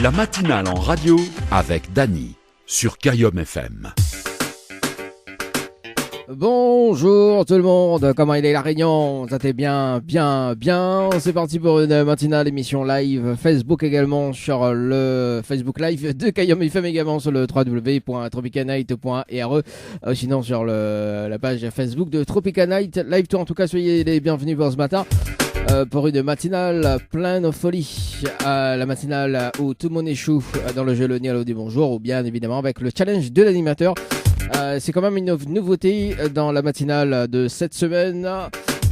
La matinale en radio avec Dany sur Kayom FM. Bonjour tout le monde, comment il est la Réunion? Ça t'est bien. C'est parti pour une matinale émission live Facebook également sur le Facebook Live de Kayom FM, également sur le www.tropicanight.re, sinon sur la page Facebook de Tropicanight Live Tour. En tout cas, soyez les bienvenus pour ce matin. Pour une matinale pleine de folie, la matinale où tout le monde échoue dans le jeu Le Nialo des Bonjours, ou bien évidemment avec le challenge de l'animateur. C'est quand même une nouveauté dans la matinale de cette semaine,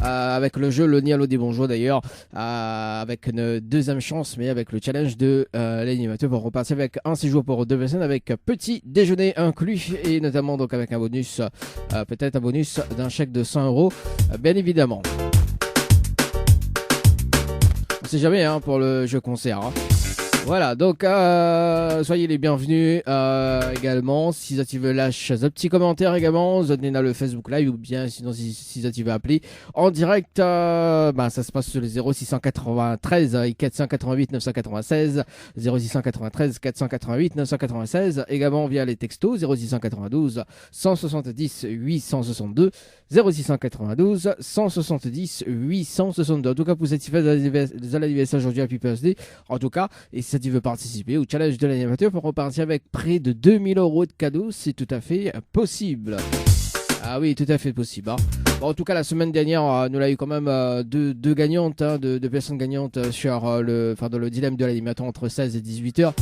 avec le jeu Le Nialo des Bonjours d'ailleurs, avec une deuxième chance, mais avec le challenge de l'animateur pour repasser avec un séjour pour 2 personnes avec petit déjeuner inclus, et notamment donc avec un bonus, peut-être un bonus d'un chèque de 100 €, bien évidemment. On sait jamais pour le jeu concert. Voilà, donc soyez les bienvenus également. Si tu veux lâcher un petit commentaire également, donnez dans le Facebook Live, ou bien sinon si tu veux appeler en direct, ça se passe sur le 0693 488 996, 0693 488 996, également via les textos 0692 170 862, 0692 170 862. En tout cas, pour satisfaire les anniversaires aujourd'hui à People's Day, en tout cas, et si tu veux participer au challenge de l'animateur pour repartir avec près de 2000 € de cadeaux, c'est tout à fait possible. Ah oui, tout à fait possible. Bon, en tout cas, la semaine dernière, nous l'avons eu quand même deux gagnantes, deux personnes gagnantes sur dans le dilemme de l'animateur entre 16 et 18 heures.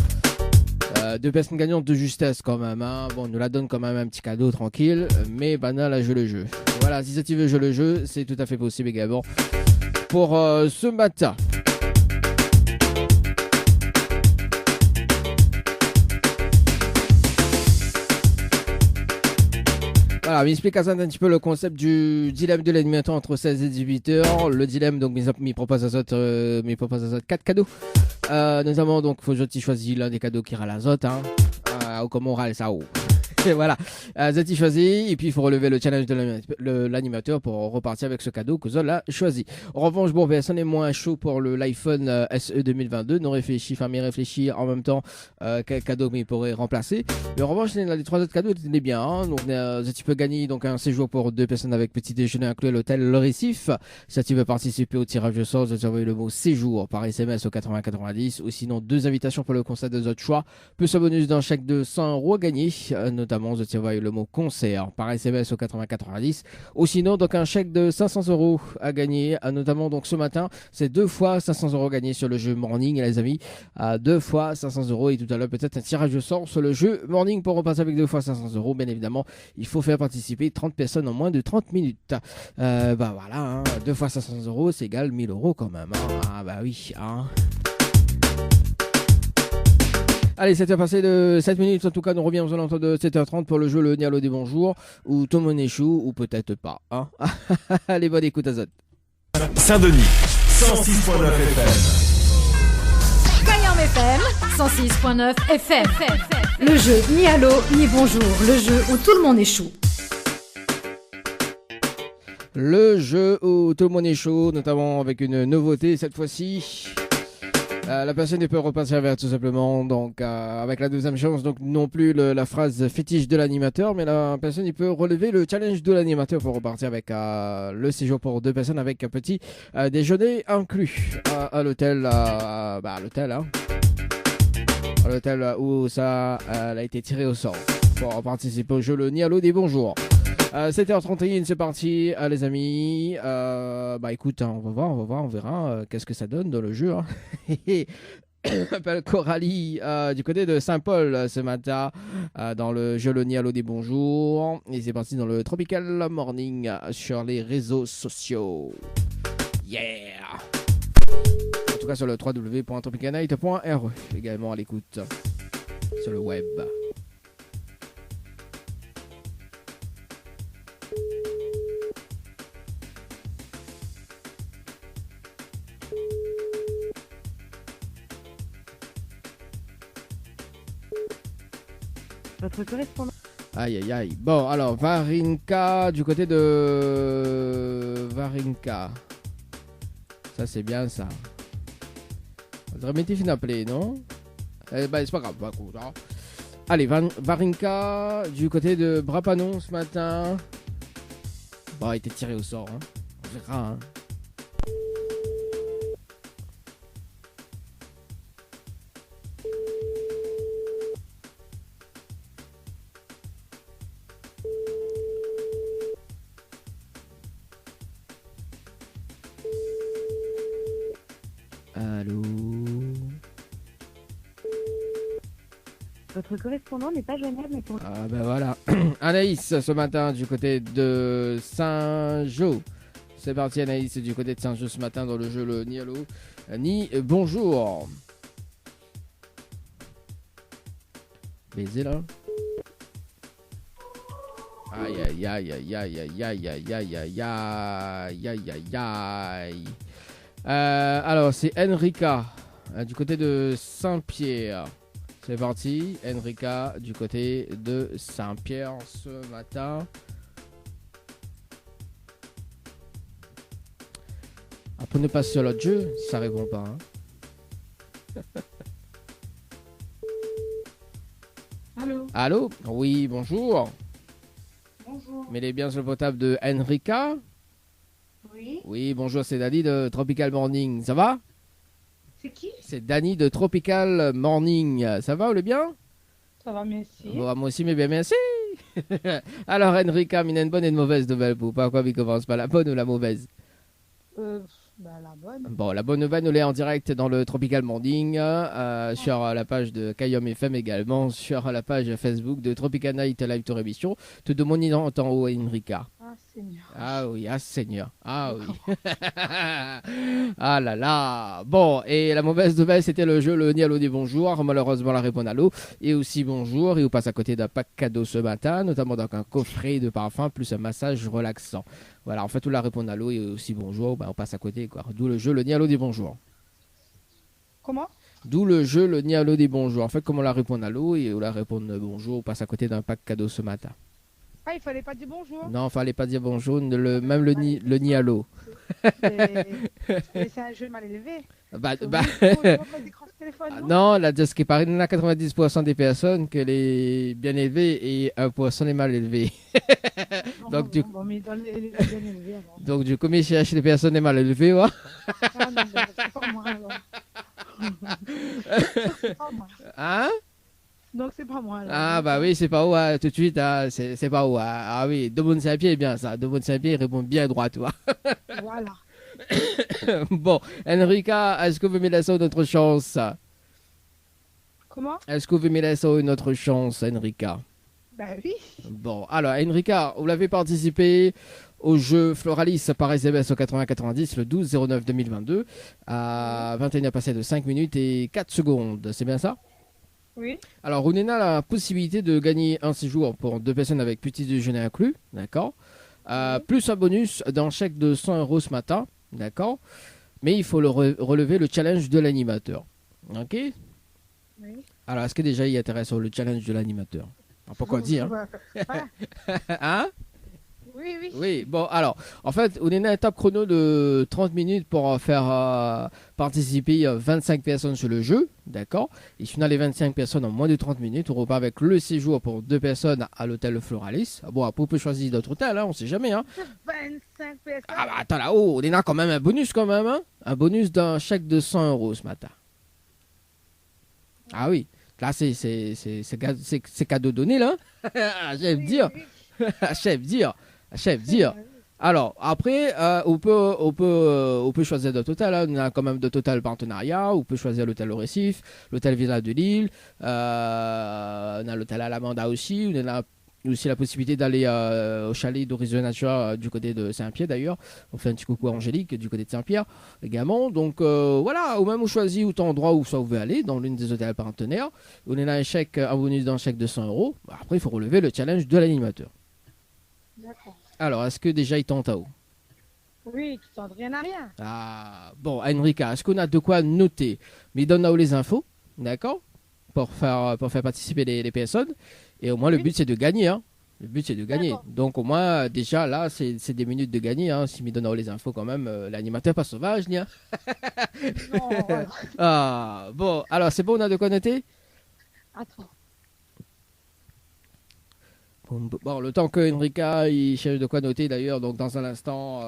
2 personnes gagnantes de justesse quand même. Bon, on nous la donne quand même un petit cadeau tranquille, mais là, joue le jeu. Voilà, si ça tu veux jouer le jeu, c'est tout à fait possible également pour ce matin. Voilà, m'explique un petit peu le concept du dilemme de l'animateur entre 16 et 18 heures. Le dilemme, donc, m'y propose à 4 cadeaux. Notamment, donc, faut que tu choisis l'un des cadeaux qui ira à l'azot, ou comme on râle ça. Et voilà, Zati choisi, et puis il faut relever le challenge de l'animateur pour repartir avec ce cadeau que Zol a choisi. En revanche, bon, personne n'est moins chaud pour l'iPhone SE 2022, non réfléchi, mais réfléchi en même temps quel cadeau il pourrait remplacer. Mais en revanche, les 3 autres cadeaux étaient bien. Donc Zati peut gagner donc un séjour pour 2 personnes avec petit déjeuner inclus à l'hôtel Le Récif. Si tu veux participer au tirage au sort, tu envoies le mot séjour par SMS au 8090, ou sinon 2 invitations pour le concert de votre choix, plus un bonus d'un chèque de 100 € à gagner, notamment je t'envoie le mot concert par SMS au 8090, ou sinon donc un chèque de 500 € à gagner, notamment donc ce matin c'est 2 fois 500 € gagnés sur le jeu Morning, les amis, 2 fois 500 €, et tout à l'heure peut-être un tirage au sort sur le jeu Morning pour repasser avec 2 fois 500 €. Bien évidemment, il faut faire participer 30 personnes en moins de 30 minutes. Voilà, 2 fois 500 € c'est égal 1000 € quand même. Oui. Allez, 7h passé de 7 minutes. En tout cas, nous revenons aux alentours de 7h30 pour le jeu Le Nialo des Bonjours, où tout le monde échoue, ou peut-être pas. Allez, bonne écoute à Zot. Saint-Denis, 106.9 FM. Kayom FM, 106.9 FM. Le jeu ni allô, ni bonjour. Le jeu où tout le monde échoue. Le jeu où tout le monde est chaud, notamment avec une nouveauté cette fois-ci. La personne peut repasser vers tout simplement, donc avec la deuxième chance, donc non plus la phrase fétiche de l'animateur, mais la personne peut relever le challenge de l'animateur pour repartir avec le séjour pour 2 personnes avec un petit déjeuner inclus à l'hôtel, à l'hôtel où ça a été tiré au sort pour participer au jeu Le Nialo des Bonjours. 7h31, c'est parti, les amis. Écoute, on va voir, on verra qu'est-ce que ça donne dans le jeu. Je m'appelle Coralie du côté de Saint-Paul ce matin dans le jeu Le Nialo des Bonjours. Et c'est parti dans le Tropical Morning sur les réseaux sociaux. Yeah! En tout cas sur le www.tropicanight.re, également à l'écoute sur le web. Votre correspondant. Aïe aïe aïe. Bon, alors Varinka, du côté de Varinka. Ça c'est bien ça. Remettez fin d'appeler, non? Bah, c'est pas grave, bah, cool, hein. Allez, Varinka, du côté de Brapanon ce matin. Bon, il était tiré au sort, hein. On verra, hein. Allô? Votre correspondant n'est pas joignable, mais pour... Ah ben voilà. Anaïs ce matin du côté de Saint-Jean. C'est parti Anaïs du côté de Saint-Jean ce matin dans le jeu le Ni Allo Ni Bonjour. Baiser là. Aïe aïe aïe aïe aïe aïe aïe aïe aïe aïe aïe aïe aïe aïe. Alors c'est Enrica du côté de Saint-Pierre. C'est parti, Enrica du côté de Saint-Pierre ce matin. Après ne pas sur l'autre jeu, ça répond pas. Hein. Allô? Allô? Oui, bonjour. Bonjour. Mettez bien sur le portable de Enrica. Oui. Oui, bonjour, c'est Dani de Tropical Morning. Ça va? C'est qui? C'est Dani de Tropical Morning. Ça va, vous allez bien? Ça va, merci. Bon, moi aussi, mais bien merci. Alors, Enrica, il y a une bonne et une mauvaise nouvelle pour pas quoi il commence pas la bonne ou la mauvaise? La bonne. Bon, la bonne nouvelle, nous l'est en direct dans le Tropical Morning, sur la page de Kayom FM également, sur la page Facebook de Tropical Night Live Tour Émission. Te demande en haut, Enrica. Ah, Seigneur. Ah oui, ah Seigneur. Ah oui. Ah là là. Bon, et la mauvaise nouvelle, c'était le jeu le Ni Allo Ni Bonjour. Malheureusement, la réponse à l'eau. Et aussi bonjour. Et on passe à côté d'un pack cadeau ce matin, notamment donc un coffret de parfum plus un massage relaxant. Voilà, en fait, on la répond à l'eau et aussi bonjour. Bah, on passe à côté, quoi. D'où le jeu le Ni Allo Ni Bonjour. Comment? D'où le jeu le Ni Allo Ni Bonjour. En fait, comme on la répond à l'eau et on la répond bonjour, on passe à côté d'un pack cadeau ce matin. Ah, il fallait pas dire bonjour. Non, fallait pas dire bonjour, même le ni Allo. C'est un jeu mal élevé. Bah, Non, non, là, de ce qui paraît, il y en a 90% des personnes que les bien élevés et 1% les mal élevés. Donc, mais dans les bien élevés, alors. Donc, du coup, mais cherche les personnes les mal élevées, ouais. Ah, non, c'est pas moi, alors. C'est pas moi. Hein? Donc, c'est pas moi, alors. Ah, bah oui, c'est pas où, hein, tout de suite, hein, c'est pas où. Hein. Ah oui, De Bonne Saint-Pierre, bien ça. De Bonne Saint-Pierre répond bien droit, toi. Voilà. Bon, Enrica, est-ce que vous me laissez une autre chance? Comment? Est-ce que vous me laissez une autre chance, Enrica? Ben oui. Bon, alors, Enrica, vous l'avez participé au jeu Floralis par SMS au 80-90 le 12-09-2022 à 21h passé de 5 minutes et 4 secondes. C'est bien ça? Oui. Alors, on a la possibilité de gagner un séjour pour 2 personnes avec petit déjeuner inclus, d'accord? Plus un bonus d'un chèque de 100 € ce matin, d'accord? Mais il faut relever le challenge de l'animateur, ok? Oui. Alors, est-ce que déjà il y a intérêt sur le challenge de l'animateur? Pourquoi dire, hein? Hein? Oui, oui. Oui, bon, alors, en fait, on est à une étape chrono de 30 minutes pour faire participer 25 personnes sur le jeu, d'accord? Et si on a les 25 personnes en moins de 30 minutes, on repart avec le séjour pour 2 personnes à l'hôtel Floralis. Bon, après, on peut choisir d'autres hôtels, hein, on sait jamais, hein? 25 personnes. Ah bah attends, là-haut, on est là quand même un bonus, quand même, hein? Un bonus d'un chèque de 100 € ce matin. Ah oui, là, c'est cadeau donné, là. J'aime dire. Chef dire. Alors, après, on peut choisir d'autres hôtels. Hein. On a quand même d'autres hôtels partenariats. On peut choisir l'hôtel au Récif, l'hôtel Villa de Lille. On a l'hôtel Alamanda aussi. On a aussi la possibilité d'aller au chalet d'Horizon Nature du côté de Saint-Pierre d'ailleurs. On fait un petit coucou à Angélique du côté de Saint-Pierre également. Donc voilà, ou même on choisit autant endroit où ça vous veut aller dans l'une des hôtels partenaires. On a un bonus d'un chèque de 100 €. Après, il faut relever le challenge de l'animateur. D'accord. Alors, est-ce que déjà il tente à haut? Oui, tu tentes rien à rien. Ah, bon, Enrica, est-ce qu'on a de quoi noter? Mais donne là où les infos, d'accord? Pour faire participer les personnes. Et au moins, le but, c'est de gagner, hein. Le but, c'est de gagner. D'accord. Donc, au moins, déjà, là, c'est des minutes de gagner. Hein. S'il me donne les infos, quand même, l'animateur pas sauvage, ni. Non, voilà. Ah, bon. Alors, c'est bon, on a de quoi noter? Attends. Bon, le temps que Enrica il cherche de quoi noter d'ailleurs, donc dans un instant,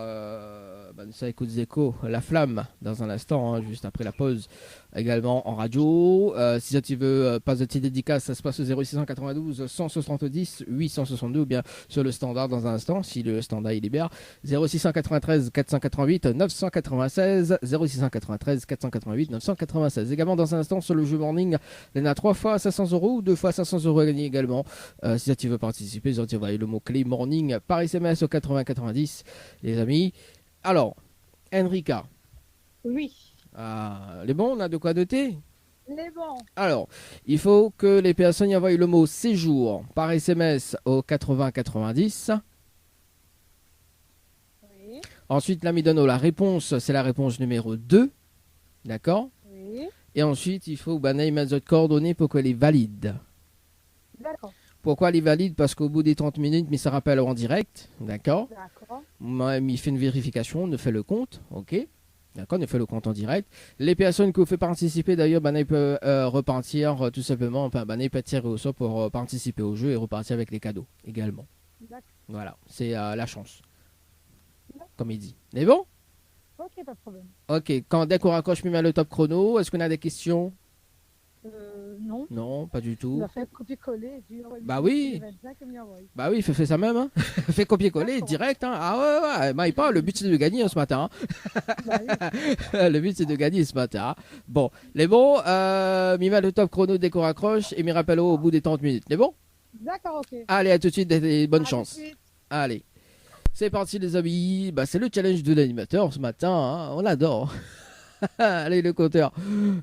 ça écoute Zeko, La Flamme, dans un instant, hein, juste après la pause, également en radio. Si ça tu veux, pas de petite dédicace, ça se passe au 0692 170 862 ou bien sur le standard dans un instant, si le standard il libère. 0693 488 996, 0693 488 996. Également dans un instant sur le jeu morning, il y en a 3 fois 500 euros ou 2 fois 500 euros à gagner également. Si ça tu veux participer, tu envoies le mot-clé morning par SMS au 8090, les amis. Alors, Enrica, Oui. les bons, on a de quoi noter? Les bons. Alors, il faut que les personnes y envoient le mot séjour par SMS au 8090. Oui. Ensuite, là, me donne la réponse, c'est la réponse numéro 2. D'accord? Oui. Et ensuite, il faut mettre votre coordonnée pour qu'elle est valide. D'accord. Pourquoi elle est valide? Parce qu'au bout des 30 minutes, mais ça rappelle en direct. D'accord? D'accord. Moi, il fait une vérification, on ne fait le compte. OK? D'accord, on fait le compte en direct. Les personnes que vous faites participer, d'ailleurs, ils peuvent repartir tout simplement. Ils peuvent tirer au sort pour participer au jeu et repartir avec les cadeaux également. D'accord. Voilà, c'est la chance. Comme il dit. C'est bon? Ok, pas de problème. OK, dès qu'on raccroche, le top chrono, est-ce qu'on a des questions? Non. Non, pas du Il tout. a fait copier-coller. Bah oui. Bah oui, fais ça même. Hein. Fais copier-coller D'accord. direct. Hein. Ah ouais. Il parle, le but c'est de gagner ce matin. Bah oui. Le but c'est de gagner ce matin. Bon, les bons, m'y met le top chrono dès qu'on raccroche et m'y rappelle au bout des 30 minutes. Les bons? D'accord, ok. Allez, à tout de suite, et bonne À chance. tout de suite. Allez. C'est parti les amis. C'est le challenge de l'animateur ce matin. Hein. On adore. Allez, le compteur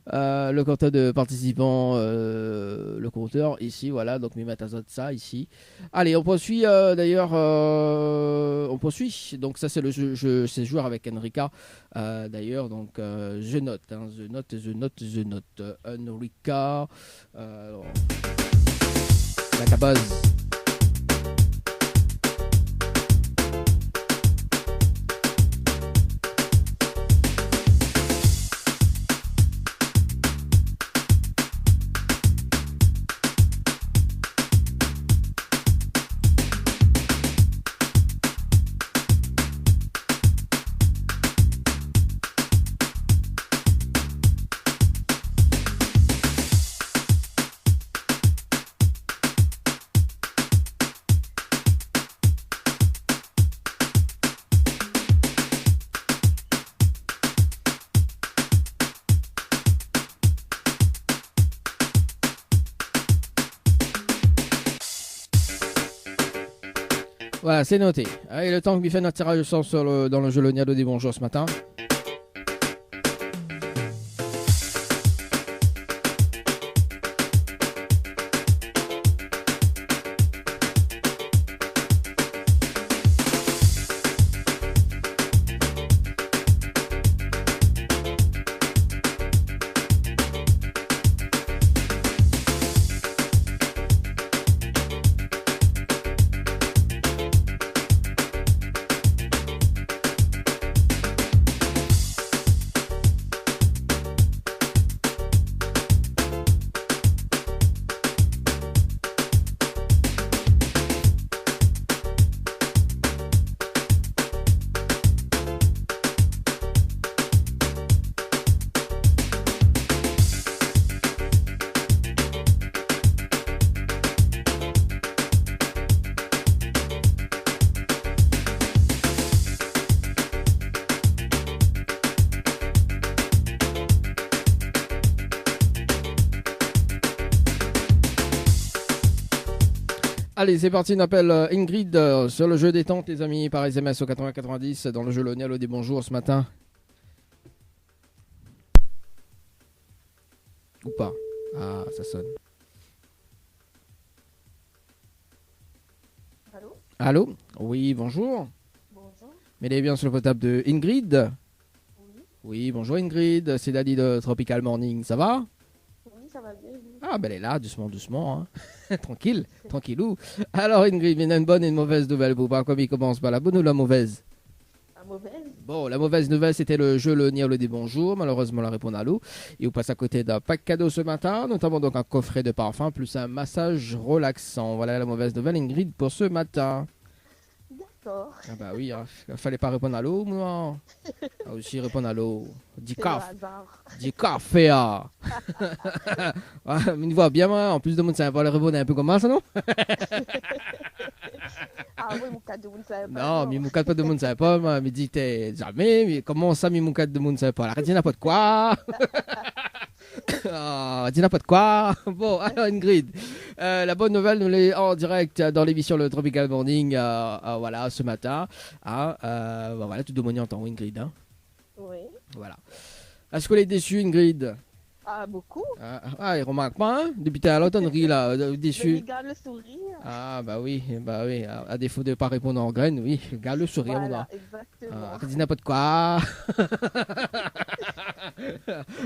de participants, le compteur ici, voilà, donc mes matazotes ça ici. Allez, on poursuit d'ailleurs, on poursuit. Donc ça c'est le jeu, c'est joueur avec Enrica d'ailleurs, donc je note, hein, je note Enrica. Alors, la cabase. Voilà, c'est noté. Allez, le temps que lui fait notre tirage au sort dans le jeu Le Niado des Bonjours ce matin. Allez, c'est parti, on appelle Ingrid sur le jeu détente, les amis, par SMS au 8090 dans le jeu Le Nialo des Bonjours ce matin. Ou pas? Ah, ça sonne. Allô? Allô? Oui, bonjour. Bonjour. Mettez bien sur le potable de Ingrid. Oui. Oui, bonjour Ingrid, c'est Dali de Tropical Morning, ça va? Oui, ça va va bien. Vous? Ah, ben elle est là, doucement, doucement. Hein. Tranquille, tranquillou. Alors, Ingrid, il y a une bonne et une mauvaise nouvelle pour voir comment il commence par la bonne ou la mauvaise? La mauvaise? Bon, la mauvaise nouvelle, c'était le jeu Le Nialo des Bonjours. Malheureusement, la réponse à l'eau. Et on passe à côté d'un pack cadeau ce matin, notamment donc un coffret de parfum plus un massage relaxant. Voilà la mauvaise nouvelle, Ingrid, pour ce matin. D'accord. Ah bah oui, hein. Fallait pas répondre à l'eau, moi. Ah aussi répondre à l'eau. Dis C'est le café. hasard. Dis café, ah. Ouais, mais une voix bien, moi. En plus de monde, ça va le répondre un peu comme ça, non? Ah oui, mon cadeau, vous ne savez pas. Non, mais mon cadre de monde, ça pas. Moi, me dit, t'es jamais. Mais comment ça, mais mon cadre de monde, ça pas? Arrête, dis n'importe quoi. Ah, dis n'importe quoi. Bon, alors Ingrid, la bonne nouvelle, nous l'est en direct dans l'émission Le Tropical Morning, voilà, ce matin. Ah, voilà, tout de monde entend Ingrid. Hein. Oui. Voilà. Est-ce que est déçue, Ingrid? Ah, beaucoup. Il remarque pas, hein? Depuis tout à l'heure, on rit là, Je déçu. lui garde le sourire. Ah, bah oui, à défaut de ne pas répondre en graine, oui, garde le sourire, on Voilà, a. exactement. Dis n'importe quoi.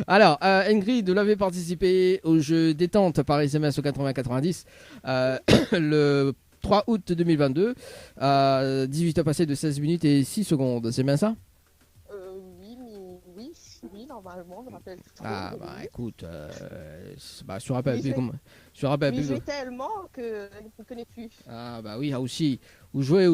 Alors, Ingrid, vous l'avez participé au jeu détente par SMS au 80-90 le 3 août 2022. 18 heures passées de 16 minutes et 6 secondes, c'est bien ça? Oui, mais oui, normalement, je me rappelle plus trop. Ah, mais bah oui. écoute, je te rappelle Mais plus je- comment. Je te rappelle Mais plus. je jouais tellement que je ne me connais plus. Ah, bah oui, ah, aussi. Ou jouer,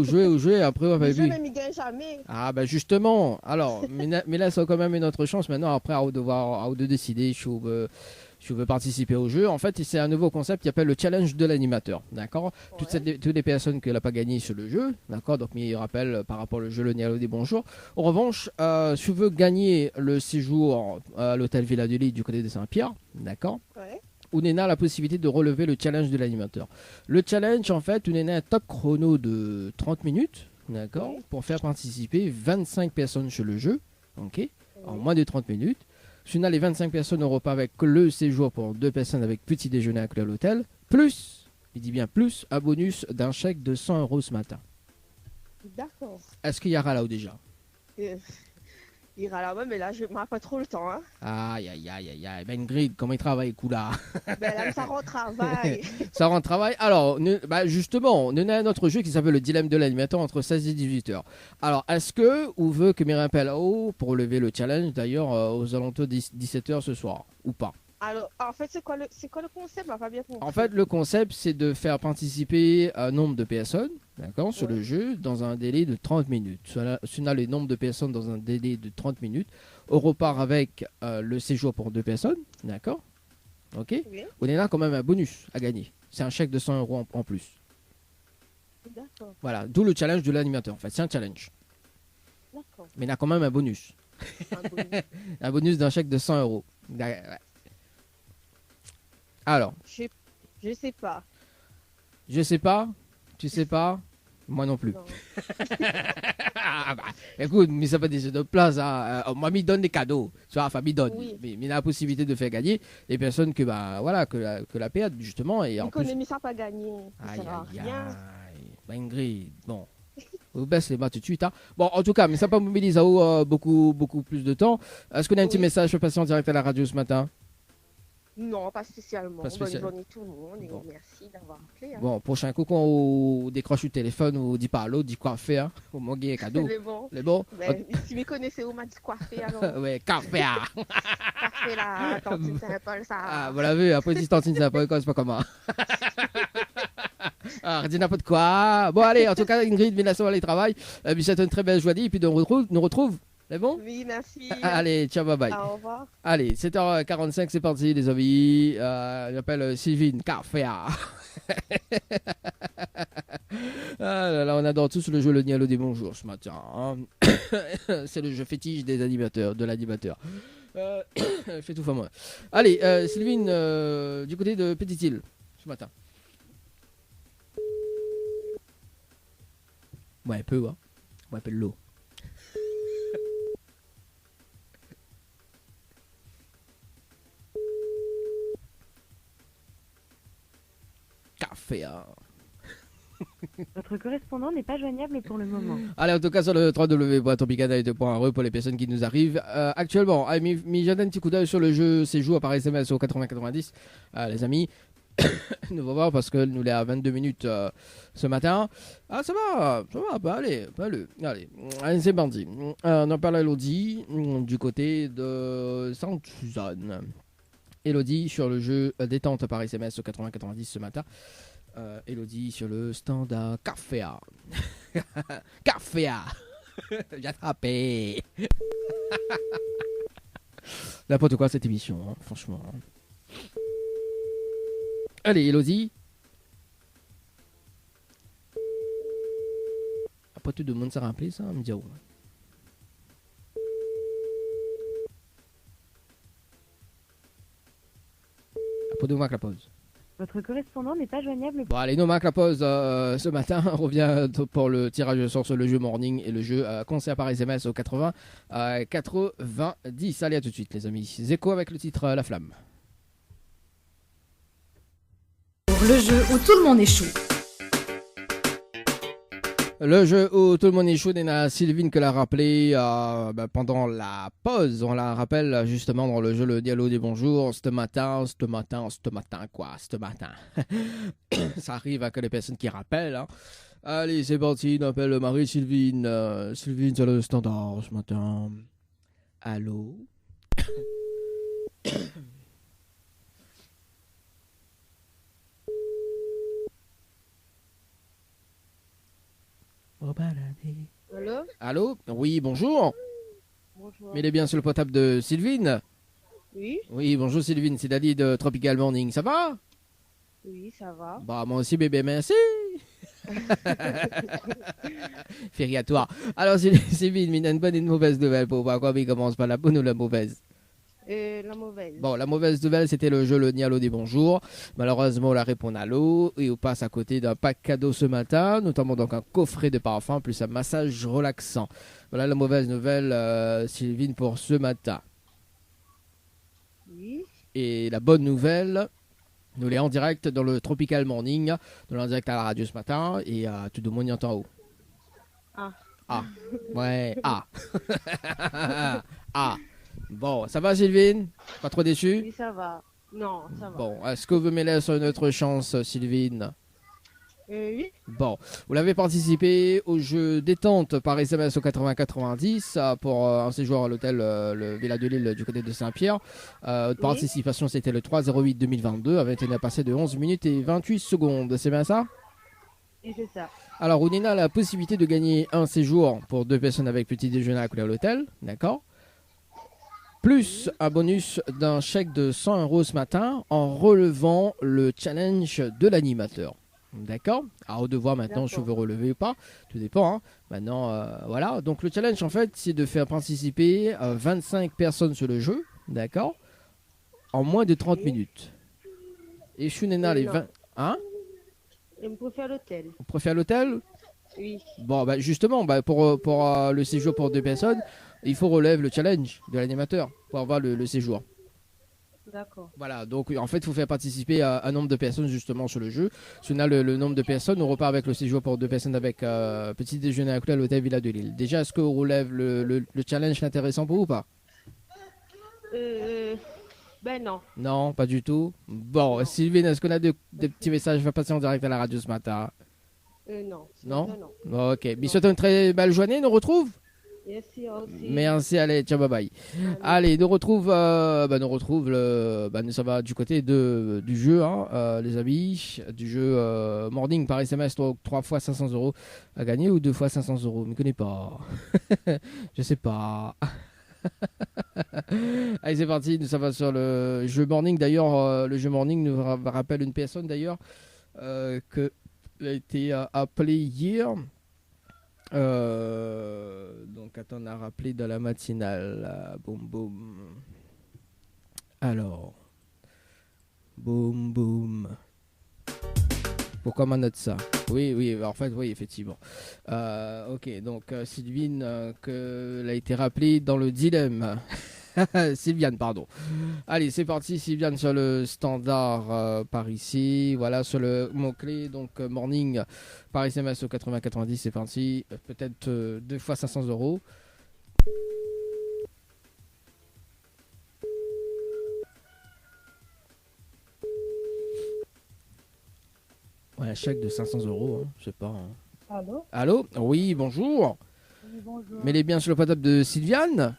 après on Mais rappelle je plus. ne m'y gagne jamais. Ah bah justement, alors, mais là ça a quand même une autre chance maintenant, après à vous de décider si vous veut participer au jeu. En fait, c'est un nouveau concept qui s'appelle le challenge de l'animateur, d'accord? Ouais. Toutes les personnes qui n'ont pas gagné sur le jeu, d'accord? Donc, il rappelle par rapport au jeu Le Nialo des Bonjours. En revanche, si vous voulez gagner le séjour à l'hôtel Villa de Lille du côté de Saint-Pierre, d'accord? Ouais. Unena a la possibilité de relever le challenge de l'animateur. Le challenge, en fait, Unena a un top chrono de 30 minutes, d'accord, Oui. pour faire participer 25 personnes sur le jeu, ok, en Oui. moins de 30 minutes. Sinon, les 25 personnes au repas avec le séjour pour 2 personnes avec petit déjeuner inclus à l'hôtel, plus, il dit bien plus, un bonus d'un chèque de 100 euros ce matin. D'accord. Est-ce qu'il y aura là-haut déjà? Euh, Il ira là-bas, mais là, je n'ai pas trop le temps. Hein. Aïe, aïe, aïe, aïe, aïe. Ben Grid, comment il travaille, là? Ben là, ça rend travail. Ça rend travail. Alors, justement, on a un autre jeu qui s'appelle le dilemme de l'animateur entre 16 et 18 heures. Alors, est-ce que vous veut que Myriam appelle haut pour lever le challenge, d'ailleurs, aux alentours de 17 heures ce soir, ou pas? Alors, en fait, c'est quoi le concept? On va pas bien compris. En fait, le concept, c'est de faire participer un nombre de personnes, d'accord, sur Ouais. le jeu dans un délai de 30 minutes. Si on a le nombre de personnes dans un délai de 30 minutes, on repart avec le séjour pour 2 personnes, d'accord? Ok? Oui, On est là quand même un bonus à gagner. C'est un chèque de 100 euros en plus. d'accord, Voilà, d'où le challenge de l'animateur. En fait, c'est un challenge. d'accord. Mais il y a quand même un bonus. Un bonus. Un bonus d'un chèque de 100 euros. Ouais. Alors, Je sais pas. je sais pas. Tu sais pas. Moi non plus. Non. Ah bah, écoute, mais ça va des de place. Hein. Mamie donne des cadeaux. Tu vois, famille donne. Oui. Mais il y a la possibilité de faire gagner les personnes que, bah, voilà, que la perdent, justement. Et en plus. L'économie, ça n'a pas gagné. Ça Aïe, sert à aïe, rien. aïe. Ben, Ingrid, bon. Vous baissez les bras tout de suite. Hein. Bon, en tout cas, mais ça peut mobiliser beaucoup plus de temps. Est-ce qu'on a un petit Oui. message passé en direct à la radio ce matin? Non, pas spécialement. Pas spécial- Bonne journée tout le monde et Bon. merci d'avoir appelé. Hein. Bon, prochain coup, quand on décroche le téléphone ou dit pas à l'autre, dit quoi faire. Au moins, il y a un cadeau. C'est bon. C'est bon? Ben, si vous connaissez où m'a dit quoi faire, alors Ouais, café. Ah, café là, tantine Saint-Paul, ça. Ah, vous l'avez, après 10 tantines, ça pas c'est pas comment. Ah, dis n'importe quoi. Bon, allez, en tout cas, Ingrid, Mélasson, allez, travail. Puis c'est une très belle journée. Et puis, nous retrouve. C'est bon? Oui, merci. Allez, ciao, bye bye. Au revoir. Allez, 7h45, c'est parti, les amis. Je m'appelle Sylvine Café. Ah là là, on adore tous le jeu Le Nialo des Bonjours ce matin. Hein. C'est le jeu fétiche des animateurs, de l'animateur. Je fais tout pour moi. Allez, Sylvine, du côté de Petite-Île, ce matin. Ouais, un peu, hein. On m'appelle l'eau. Café. Hein. Votre correspondant n'est pas joignable pour le moment. Allez, en tout cas, sur le www.tropicana.re pour les personnes qui nous arrivent. Actuellement, mi jette un petit coup d'œil sur le jeu séjour par SMS au 80-90. Les amis, nous allons voir parce que nous l'est à 22 minutes ce matin. Ah, ça va, bah, allez, c'est parti. On en parle à Elodie du côté de Sainte-Suzanne. Elodie sur le jeu détente par SMS au 80-90 ce matin. Elodie sur le standard Caféa. Caféa. J'ai attrapé. N'importe quoi cette émission, hein, franchement. Allez, Elodie. Après tout le monde s'est rappelé ça, me dit où. Après de marque la pause. Votre correspondant n'est pas joignable. Bon allez, nous marque la pause ce matin. On revient pour le tirage au sort sur le jeu morning et le jeu concert par SMS au 80 90. Allez, à tout de suite les amis. Zeko avec le titre La Flamme. Pour le jeu où tout le monde est chou. Le jeu où tout le monde est chaud, et Sylvine que l'a rappelé pendant la pause. On la rappelle justement dans le jeu Le Dialogue des Bonjours. Ce matin. Ça arrive à que les personnes qui rappellent. Hein. Allez, c'est parti. On appelle Marie-Sylvine. Sylvine sur le standard ce matin. Allô? Allô? Allô? Oui, bonjour. Bonjour. Mais il est bien sur le portable de Sylvine. Oui? Oui, bonjour Sylvine, c'est Dali de Tropical Morning. Ça va? Oui, ça va. Bah, moi aussi, bébé, merci. Fais rire à toi. Alors, Sylvine, il y a une bonne et une mauvaise nouvelle pour voir quoi il commence par la bonne ou la mauvaise. La mauvaise. Bon, la mauvaise nouvelle, c'était le jeu Le Nialo des Bonjours. Malheureusement, on la répond à l'eau et on passe à côté d'un pack cadeau ce matin, notamment donc un coffret de parfum plus un massage relaxant. Voilà la mauvaise nouvelle, Sylvine, pour ce matin. Oui. Et la bonne nouvelle, nous l'est en direct dans le Tropical Morning, nous l'est en direct à la radio ce matin et tout le monde y entend haut. Ah. Ah. Ouais, ah. Ah. Bon, ça va Sylvine? Pas trop déçu? Oui, ça va. Non, ça va. Bon, est-ce que vous me laissez une autre chance, Sylvine? Oui. Bon, vous l'avez participé au jeu détente par SMS au 80-90 pour un séjour à l'hôtel le Villa de Lille du côté de Saint-Pierre. Votre participation, c'était le 3-08-2022 avec un passé de 11 minutes et 28 secondes. C'est bien ça? Et c'est ça. Alors, Ounina a la possibilité de gagner un séjour pour 2 personnes avec petit déjeuner à couleur à l'hôtel. D'accord? Plus un bonus d'un chèque de 100 € ce matin en relevant le challenge de l'animateur. D'accord? À vous de voir maintenant si je veux relever ou pas. Tout dépend. Hein. Maintenant, voilà. Donc le challenge, en fait, c'est de faire participer 25 personnes sur le jeu. D'accord? En moins de 30 minutes. Et Shunena, les 20... Hein? Je préfère l'hôtel. On préfère l'hôtel? Oui. Bon, bah justement, pour le séjour pour 2 personnes, il faut relever le challenge de l'animateur pour avoir le séjour. D'accord. Voilà, donc en fait, il faut faire participer un nombre de personnes justement sur le jeu. Si on a le nombre de personnes, on repart avec le séjour pour 2 personnes avec petit déjeuner à l'hôtel Villa de Lille. Déjà, est-ce qu'on relève le challenge intéressant pour vous ou pas? Ben non. Non, pas du tout. Bon, Sylvine, est-ce qu'on a des petits messages à passer en direct à la radio ce matin? Non. Non? Non. Ok, mais souhaite une très belle journée, on nous retrouve? Merci aussi. Merci, allez, ciao, bye bye. Allez, nous retrouve ça va du côté du jeu, hein, les amis, du jeu Morning par SMS, 3 fois 500 € à gagner ou 2 fois 500 €, je ne connais pas. Je sais pas. Allez, c'est parti, nous ça va sur le jeu Morning. D'ailleurs, le jeu Morning nous rappelle une personne d'ailleurs que a été appelée hier. Donc attends, on a rappelé dans la matinale. Boum boum. Alors. Boum boum. Pourquoi on note ça? Oui, en fait, oui, effectivement. Ok, donc Sylvine, elle a été rappelée dans le dilemme. Sylviane, pardon. Allez, c'est parti, Sylviane, sur le standard par ici. Voilà, sur le mot-clé, donc morning par SMS au 80-90, c'est parti. Peut-être 2 fois 500 euros. Ouais, un chèque de 500 euros, hein, je sais pas. Hein. Allô? Allô? Oui, bonjour. Oui, bonjour. Mettez bien sur le portable de Sylviane.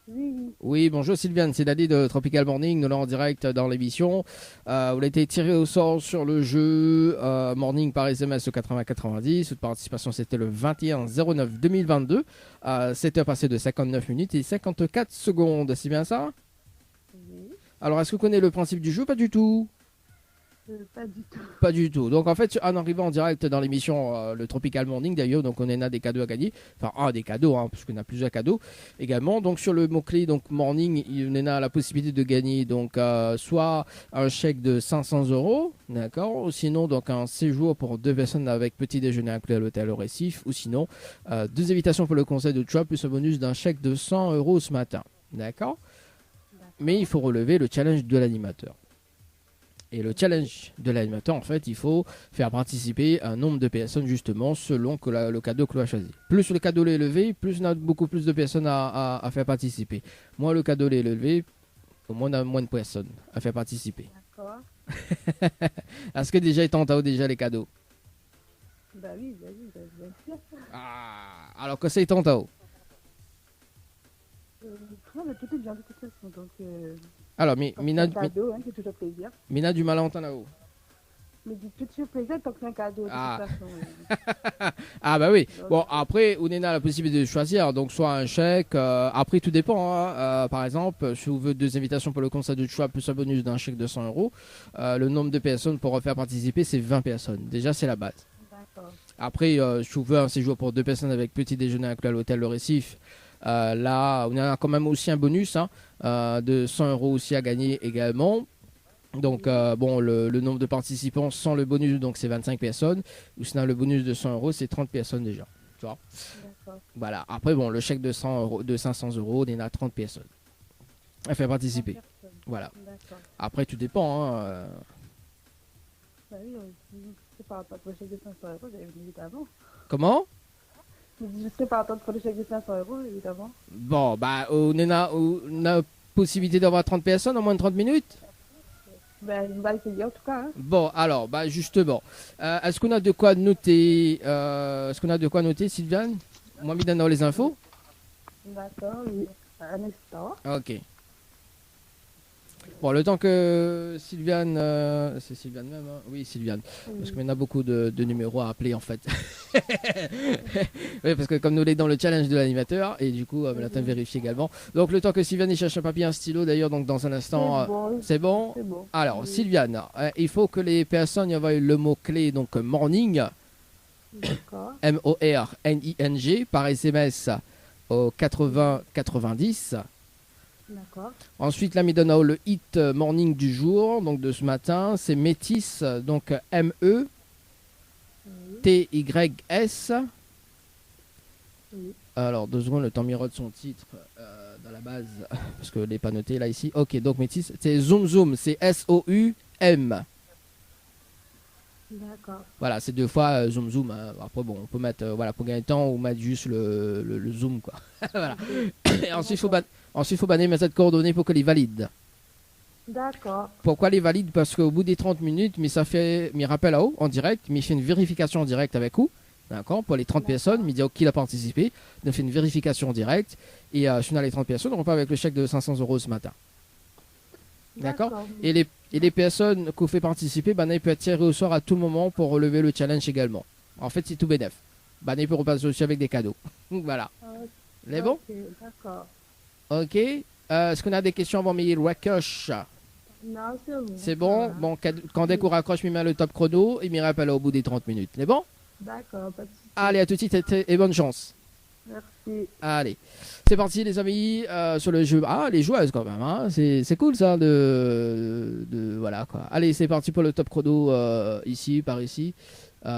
Oui, oui. Oui, bonjour Sylviane, c'est Dadi de Tropical Morning, nous l'avons en direct dans l'émission. Vous avez été tiré au sort sur le jeu Morning par SMS au 80-90. Votre participation c'était le 21-09-2022. 7 heures passées de 59 minutes et 54 secondes, c'est bien ça? Oui. Alors est-ce que vous connaissez le principe du jeu? Pas du tout. Pas du tout. Pas du tout. Donc en fait, en arrivant en direct dans l'émission le Tropical Morning d'ailleurs, donc on en a des cadeaux à gagner. Enfin, des cadeaux, hein, parce qu'on a plusieurs cadeaux également. Donc sur le mot-clé donc Morning, on en a la possibilité de gagner donc soit un chèque de 500 euros, d'accord, ou sinon donc un séjour pour 2 personnes avec petit déjeuner inclus à l'hôtel au Récif, ou sinon 2 invitations pour le conseil de Trump plus un bonus d'un chèque de 100 euros ce matin, d'accord. Mais il faut relever le challenge de l'animateur. Et le challenge de l'animateur, en fait, il faut faire participer un nombre de personnes, justement, selon que le cadeau que l'on a choisi. Plus le cadeau est élevé, plus on a beaucoup plus de personnes à faire participer. Moins le cadeau est élevé, moins on a moins de personnes à faire participer. D'accord. Est-ce que déjà, ils tentent déjà les cadeaux? Bah oui, bien sûr. Alors que c'est tentent Non, mais tout est bien de toute façon, donc... Alors, c'est un cadeau, hein, c'est toujours plaisir. Mina du Malentin là-haut. Mais du toujours plaisir, tant que c'est un cadeau, de toute façon. Ah bah oui. Donc, Bon, après, on a la possibilité de choisir. Donc, soit un chèque. Après, tout dépend. Hein. Par exemple, si vous voulez 2 invitations pour le conseil de choix plus un bonus d'un chèque de 100 euros, le nombre de personnes pour faire participer, c'est 20 personnes. Déjà, c'est la base. D'accord. Après, si vous voulez un séjour pour 2 personnes avec petit déjeuner inclus à l'hôtel Le Récif, là, on a quand même aussi un bonus de 100 euros aussi à gagner également. Donc, bon, le nombre de participants sans le bonus, donc c'est 25 personnes. Ou sinon, le bonus de 100 euros, c'est 30 personnes déjà. Tu vois. D'accord. Voilà. Après, bon, le chèque de 100 euros, de 500 euros, on en a 30 personnes à faire participer. Personne. Voilà. D'accord. Après, tout dépend. Hein. Bah oui, c'est par rapport au chèque de 500 euros, j'avais venu vite avant. Comment? Je sais par rapport au chèque de 500 euros, évidemment. Bon, bah, on a possibilité d'avoir 30 personnes en moins de 30 minutes. Ben, on va essayer en tout cas. Hein. Bon, alors, bah justement, est-ce qu'on a de quoi noter Sylviane? Moi, me donne les infos. D'accord, oui. Un instant. Ok. Bon, le temps que Sylviane, c'est Sylviane même, hein? Oui, Sylviane. Parce qu'il y en a beaucoup de numéros à appeler en fait. Oui, parce que comme nous l'est dans le challenge de l'animateur, et du coup, on attend de vérifier également. Donc, le temps que Sylviane il cherche un papier, un stylo, d'ailleurs, donc dans un instant, c'est bon. C'est bon. Alors, Oui. Sylviane, il faut que les personnes y envoient le mot-clé, donc morning, D'accord. M-O-R-N-I-N-G, par SMS au 80-90. D'accord. Ensuite, là, me donne le hit morning du jour, donc de ce matin, c'est Métis, donc M-E-T-Y-S. Oui. Alors, 2 secondes, le temps miroite son titre dans la base, parce que je ne l'ai pas noté là ici. Ok, donc Métis, c'est Zoom Zoom, c'est S-O-U-M. D'accord. Voilà, c'est 2 fois Zoom Zoom. Hein. Après, bon, on peut mettre, voilà, pour gagner le temps, ou mettre juste le Zoom, quoi. Voilà. Et ensuite, il faut banner mes coordonnées pour que les valide. D'accord. Pourquoi les valide? Parce qu'au bout des 30 minutes, mais ça fait, me rappelle là-haut, en direct, mais fait une vérification en direct avec vous. D'accord? Pour les 30 personnes, me dit qui a participé. On fait une vérification en direct. Et si on a les 30 personnes, on repart avec le chèque de 500 euros ce matin. D'accord? Et les personnes qu'on fait participer, ils peuvent être tirés au sort à tout moment pour relever le challenge également. En fait, c'est tout bénef. Ils peuvent repasser aussi avec des cadeaux. Voilà. Les bons? Ok, d'accord. Ok. Est-ce qu'on a des questions avant mes raccroche? Non, c'est bon. C'est bon? Bon, quand dès qu'on raccroche, je mets le top chrono et me rappelle au bout des 30 minutes. Les bons? D'accord, pas de souci. Allez, à tout de suite et bonne chance. Merci. Allez, c'est parti les amis sur le jeu. Ah, les joueuses quand même, hein. C'est cool ça de voilà quoi. Allez, c'est parti pour le top chrono ici, par ici.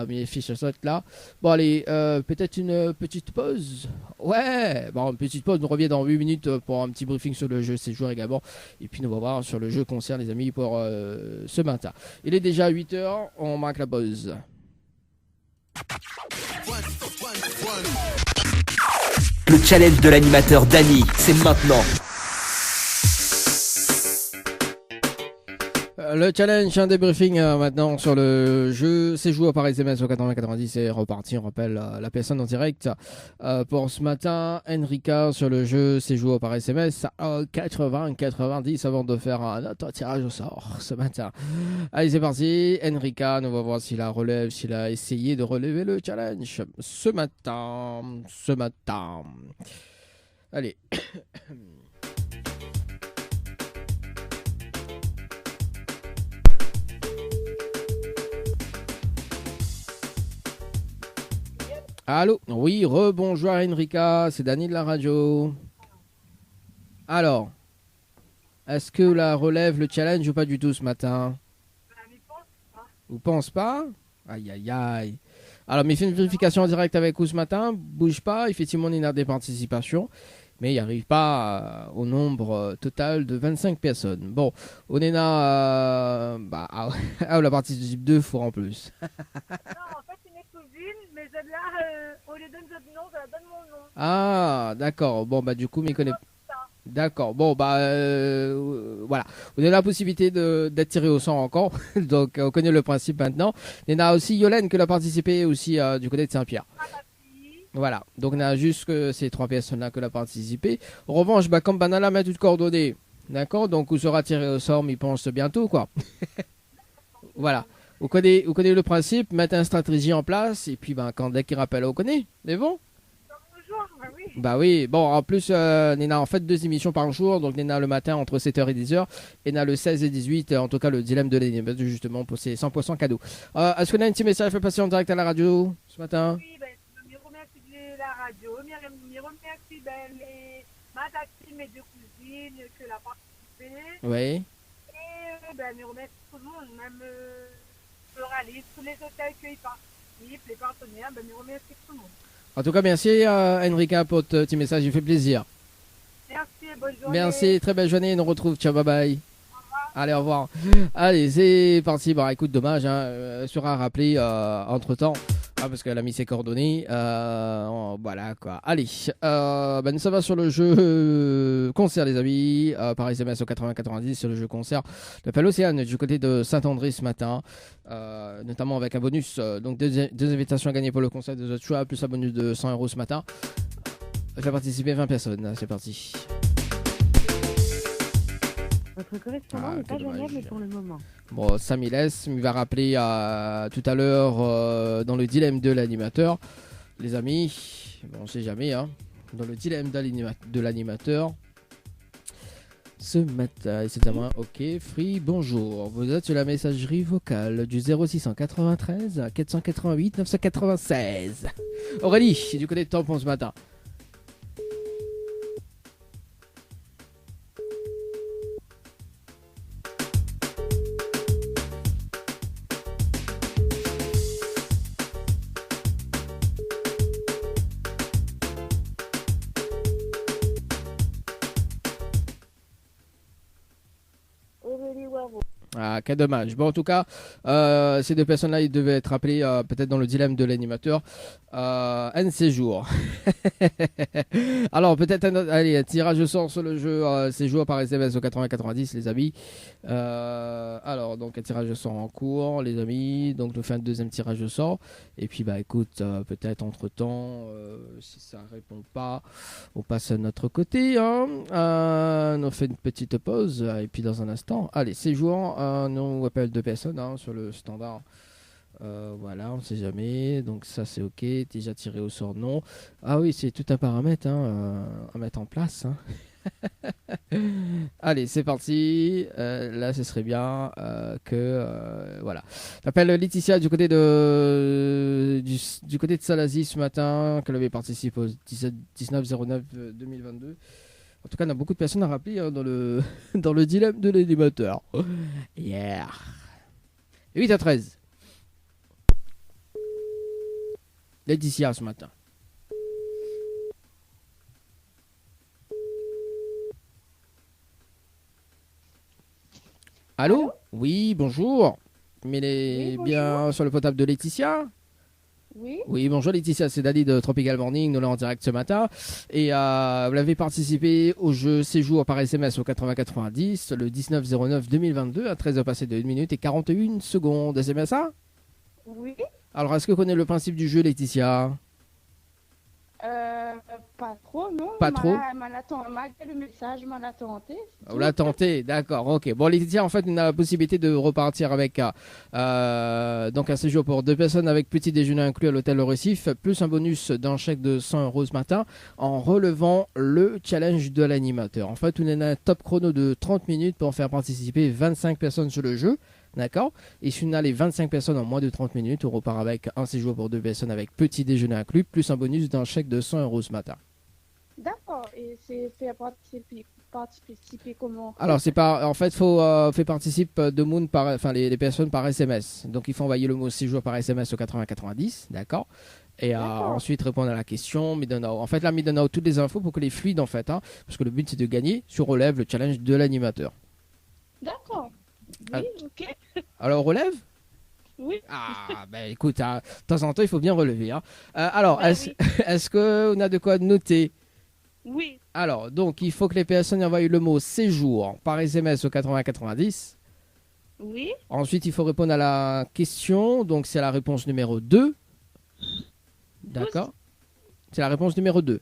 mes fiches sautent là. Bon, allez, peut-être une petite pause. Ouais, bon, une petite pause. On revient dans 8 minutes pour un petit briefing sur le jeu séjour également. Et puis, nous allons voir sur le jeu concert, les amis, pour ce matin. Il est déjà 8h, on marque la pause. Le challenge de l'animateur Dany, c'est maintenant. Le challenge, un débriefing maintenant sur le jeu séjour par SMS au 80-90 est reparti. On rappelle la personne en direct pour ce matin. Enrica sur le jeu séjour par SMS à 80-90 avant de faire un autre tirage au sort ce matin. Allez, c'est parti. Enrica, nous allons voir s'il a relève, s'il a essayé de relever le challenge ce matin. Allez. Allô? Oui, rebonjour Enrica, c'est Dany de la radio. Alors, est-ce que la relève le challenge ou pas du tout ce matin? Vous pensez pas? Aïe aïe aïe. Alors, mais fait une vérification en direct avec vous ce matin, bouge pas, effectivement on a des participations, mais il n'arrive pas au nombre total de 25 personnes. Bon, on est là, la participe 2 fois en plus. Non, en fait, c'est mes cousines, mais celle-là, on les donne d'autres noms, ça donne mon nom. Ah, d'accord. Bon, bah, du coup, m'y connaît. D'accord. Bon, bah, voilà. On a la possibilité d'être tiré au sort encore. Donc, on connaît le principe maintenant. Il y en a aussi Yolène qui a participé aussi du côté de Saint-Pierre. Voilà. Donc, on a juste que ces 3 personnes-là qui ont participé. En revanche, bah, comme Banana m'a toutes coordonnées. D'accord. Donc, on sera tiré au sort, mais il pense bientôt, quoi. Voilà. Vous connaissez le principe, mettre une stratégie en place, et puis ben, quand dès qu'il rappelle, on connaît. C'est bon? Bonjour, bah oui. Bah oui, bon, en plus, Nena en fait 2 émissions par jour, donc Nena le matin entre 7h et 10h, et Nena le 16 et 18, en tout cas le dilemme de l'année, justement pour ces 100% cadeaux. Est-ce qu'on a un petit message à faire passer en direct à la radio ce matin? Oui, ben, je me remercie de la radio, je me remercie ma taxi, mes 2 cousines qui ont participé. Oui. Et je me remercie tout le monde, même Pluraliste, tous les hôtels qui participent, les partenaires, je me remercie tout le monde. En tout cas, merci Enrica pour ton petit message, il fait plaisir. Merci, bonne journée. Merci, très belle journée, on nous retrouve, ciao, bye bye. Allez, au revoir. Allez, c'est parti. Bon, écoute, dommage, elle sera rappelée entre-temps. Parce qu'elle a mis ses coordonnées. Voilà, quoi. Allez, nous ça va sur le jeu concert, les amis. Par SMS au 80-90 sur le jeu concert de Océane du côté de Saint-André ce matin. Notamment avec un bonus. Donc, deux invitations à gagner pour le concert de The Choix, plus un bonus de 100 € ce matin. J'ai participé 20 personnes. C'est parti. Votre correspondant n'est pas joignable pour le moment. Bon, ça m'y laisse. Il va rappeler tout à l'heure dans le dilemme de l'animateur. Les amis, bon, on sait jamais, hein. Dans le dilemme de l'animateur. Ce matin, et c'est à moi. Ok, Free, bonjour. Vous êtes sur la messagerie vocale du 0693 488 996. Aurélie, du côté de Tampon ce matin. Ah, quel dommage. Bon, en tout cas, ces 2 personnes-là, ils devaient être appelées peut-être dans le dilemme de l'animateur. Un séjour. Alors, peut-être un tirage au sort sur le jeu séjour par SMS au 80-90, les amis. Alors, donc, un tirage au sort en cours, les amis. Donc, nous fait un 2e tirage au sort. Et puis, bah, écoute, peut-être entre-temps, si ça répond pas, on passe à notre côté. Hein. On fait une petite pause. Et puis, dans un instant, allez, séjour. Nous, on appelle 2 personnes sur le standard. Voilà, on ne sait jamais. Donc ça, c'est OK. Déjà tiré au sort, non. Ah oui, c'est tout un paramètre à mettre en place. Allez, c'est parti. Là, ce serait bien que... voilà. J'appelle Laetitia du côté de Salazie ce matin, qu'elle avait participé au 19-09-2022. En tout cas, on a beaucoup de personnes à rappeler dans le dilemme de l'animateur. Yeah. 8h13. Laetitia ce matin. Allô? Oui, bonjour. Mais Oui, bien sur le potable de Laetitia? Oui. Oui, bonjour Laetitia, c'est Dali de Tropical Morning, nous l'avons en direct ce matin. Et vous l'avez participé au jeu Séjour par SMS au 8090 le 19/09/2022 à 13h passé de 1 minute et 41 secondes. C'est bien ça? Oui. Alors, est-ce que vous connaissez le principe du jeu, Laetitia? Pas trop, non. Pas trop? Malgré le message, je m'en a tenté. Vous l'a tenté, d'accord, ok. Bon, Laetitia, en fait, on a la possibilité de repartir avec donc un séjour pour 2 personnes avec petit déjeuner inclus à l'hôtel Le Récif, plus un bonus d'un chèque de 100 € ce matin en relevant le challenge de l'animateur. En fait, on a un top chrono de 30 minutes pour faire participer 25 personnes sur le jeu. D'accord. Et si on a les 25 personnes en moins de 30 minutes, on repart avec un séjour pour 2 personnes avec petit déjeuner inclus, plus un bonus d'un chèque de 100 € ce matin. D'accord. Et c'est fait participer comment? Alors, c'est pas. En fait, faut faire participer de monde par, enfin les personnes par SMS. Donc, il faut envoyer le mot séjour par SMS au 8090, d'accord. Et ensuite répondre à la question. En fait, là, me donne toutes les infos pour que les fluides, en fait, parce que le but c'est de gagner sur relève le challenge de l'animateur. D'accord. Ah. Oui, ok. Alors, relève? Oui. Ah, ben écoute, de temps en temps, il faut bien relever. Alors, Ben est-ce qu'on a de quoi noter? Oui. Alors, donc, il faut que les personnes envoient le mot séjour par SMS au 8090. Oui. Ensuite, il faut répondre à la question. Donc, c'est la réponse numéro 2. D'accord. C'est la réponse numéro 2.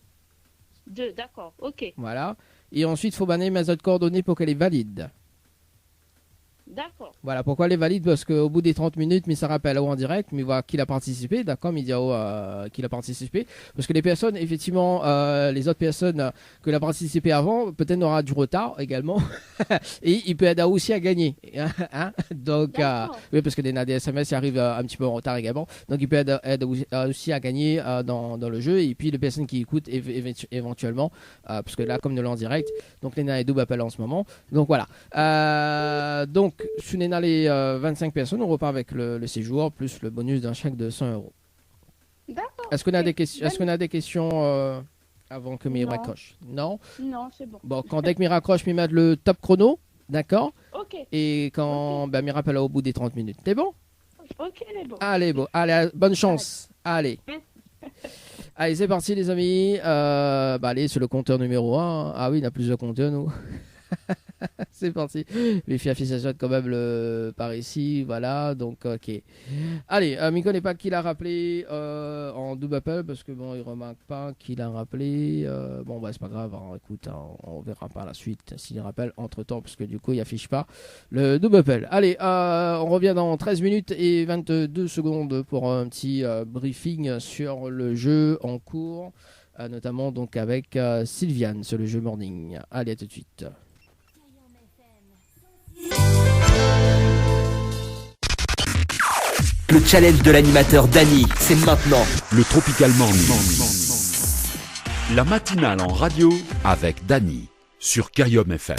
2, d'accord. Ok. Voilà. Et ensuite, il faut banner mes autres coordonnées pour qu'elle est valide. D'accord. Voilà, pourquoi elle est valide? Parce qu'au bout des 30 minutes, mais ça rappelle en direct, mais voilà qu'il a participé, d'accord, Midiao qu'il a participé. Parce que les personnes, effectivement, les autres personnes qui ont participé avant, peut-être n'aura du retard également. Et il peut aider aussi à gagner. Donc, oui, parce que des SMS ils arrivent un petit peu en retard également. Donc, il peut aider aussi à gagner dans le jeu. Et puis, les personnes qui écoutent éventuellement, parce que là, comme de l'en direct, donc les est double appel en ce moment. Donc, voilà. Donc, si on est dans les 25 personnes, on repart avec le séjour plus le bonus d'un chèque de 100 €. D'accord. Est-ce qu'on a des questions? Est-ce qu'on a des questions avant que Mira raccroche? Non. Non, c'est bon. Bon, quand dès que Mira raccroche, Mira met le top chrono, d'accord. Ok. Et quand Mira rappelle au bout des 30 minutes, t'es bon? Ok, les bons. Allez, bonne chance. Allez. Allez, c'est parti les amis. Allez, c'est le compteur numéro 1. Ah oui, il y a plusieurs compteurs nous. C'est parti. Les filles affichent quand même par ici. Voilà, donc ok. Allez, ne connaît pas qui l'a rappelé en double appel parce que bon, il remarque pas qui l'a rappelé. Bon, bah c'est pas grave. Écoute, on verra par la suite s'il rappelle entre temps parce que du coup, il affiche pas le double appel. Allez, on revient dans 13 minutes et 22 secondes pour un petit briefing sur le jeu en cours, notamment donc avec Sylviane sur le jeu Morning. Allez, à tout de suite. Le challenge de l'animateur Dany, c'est maintenant. Le Tropical Morning. La matinale en radio avec Dany sur Kayom FM.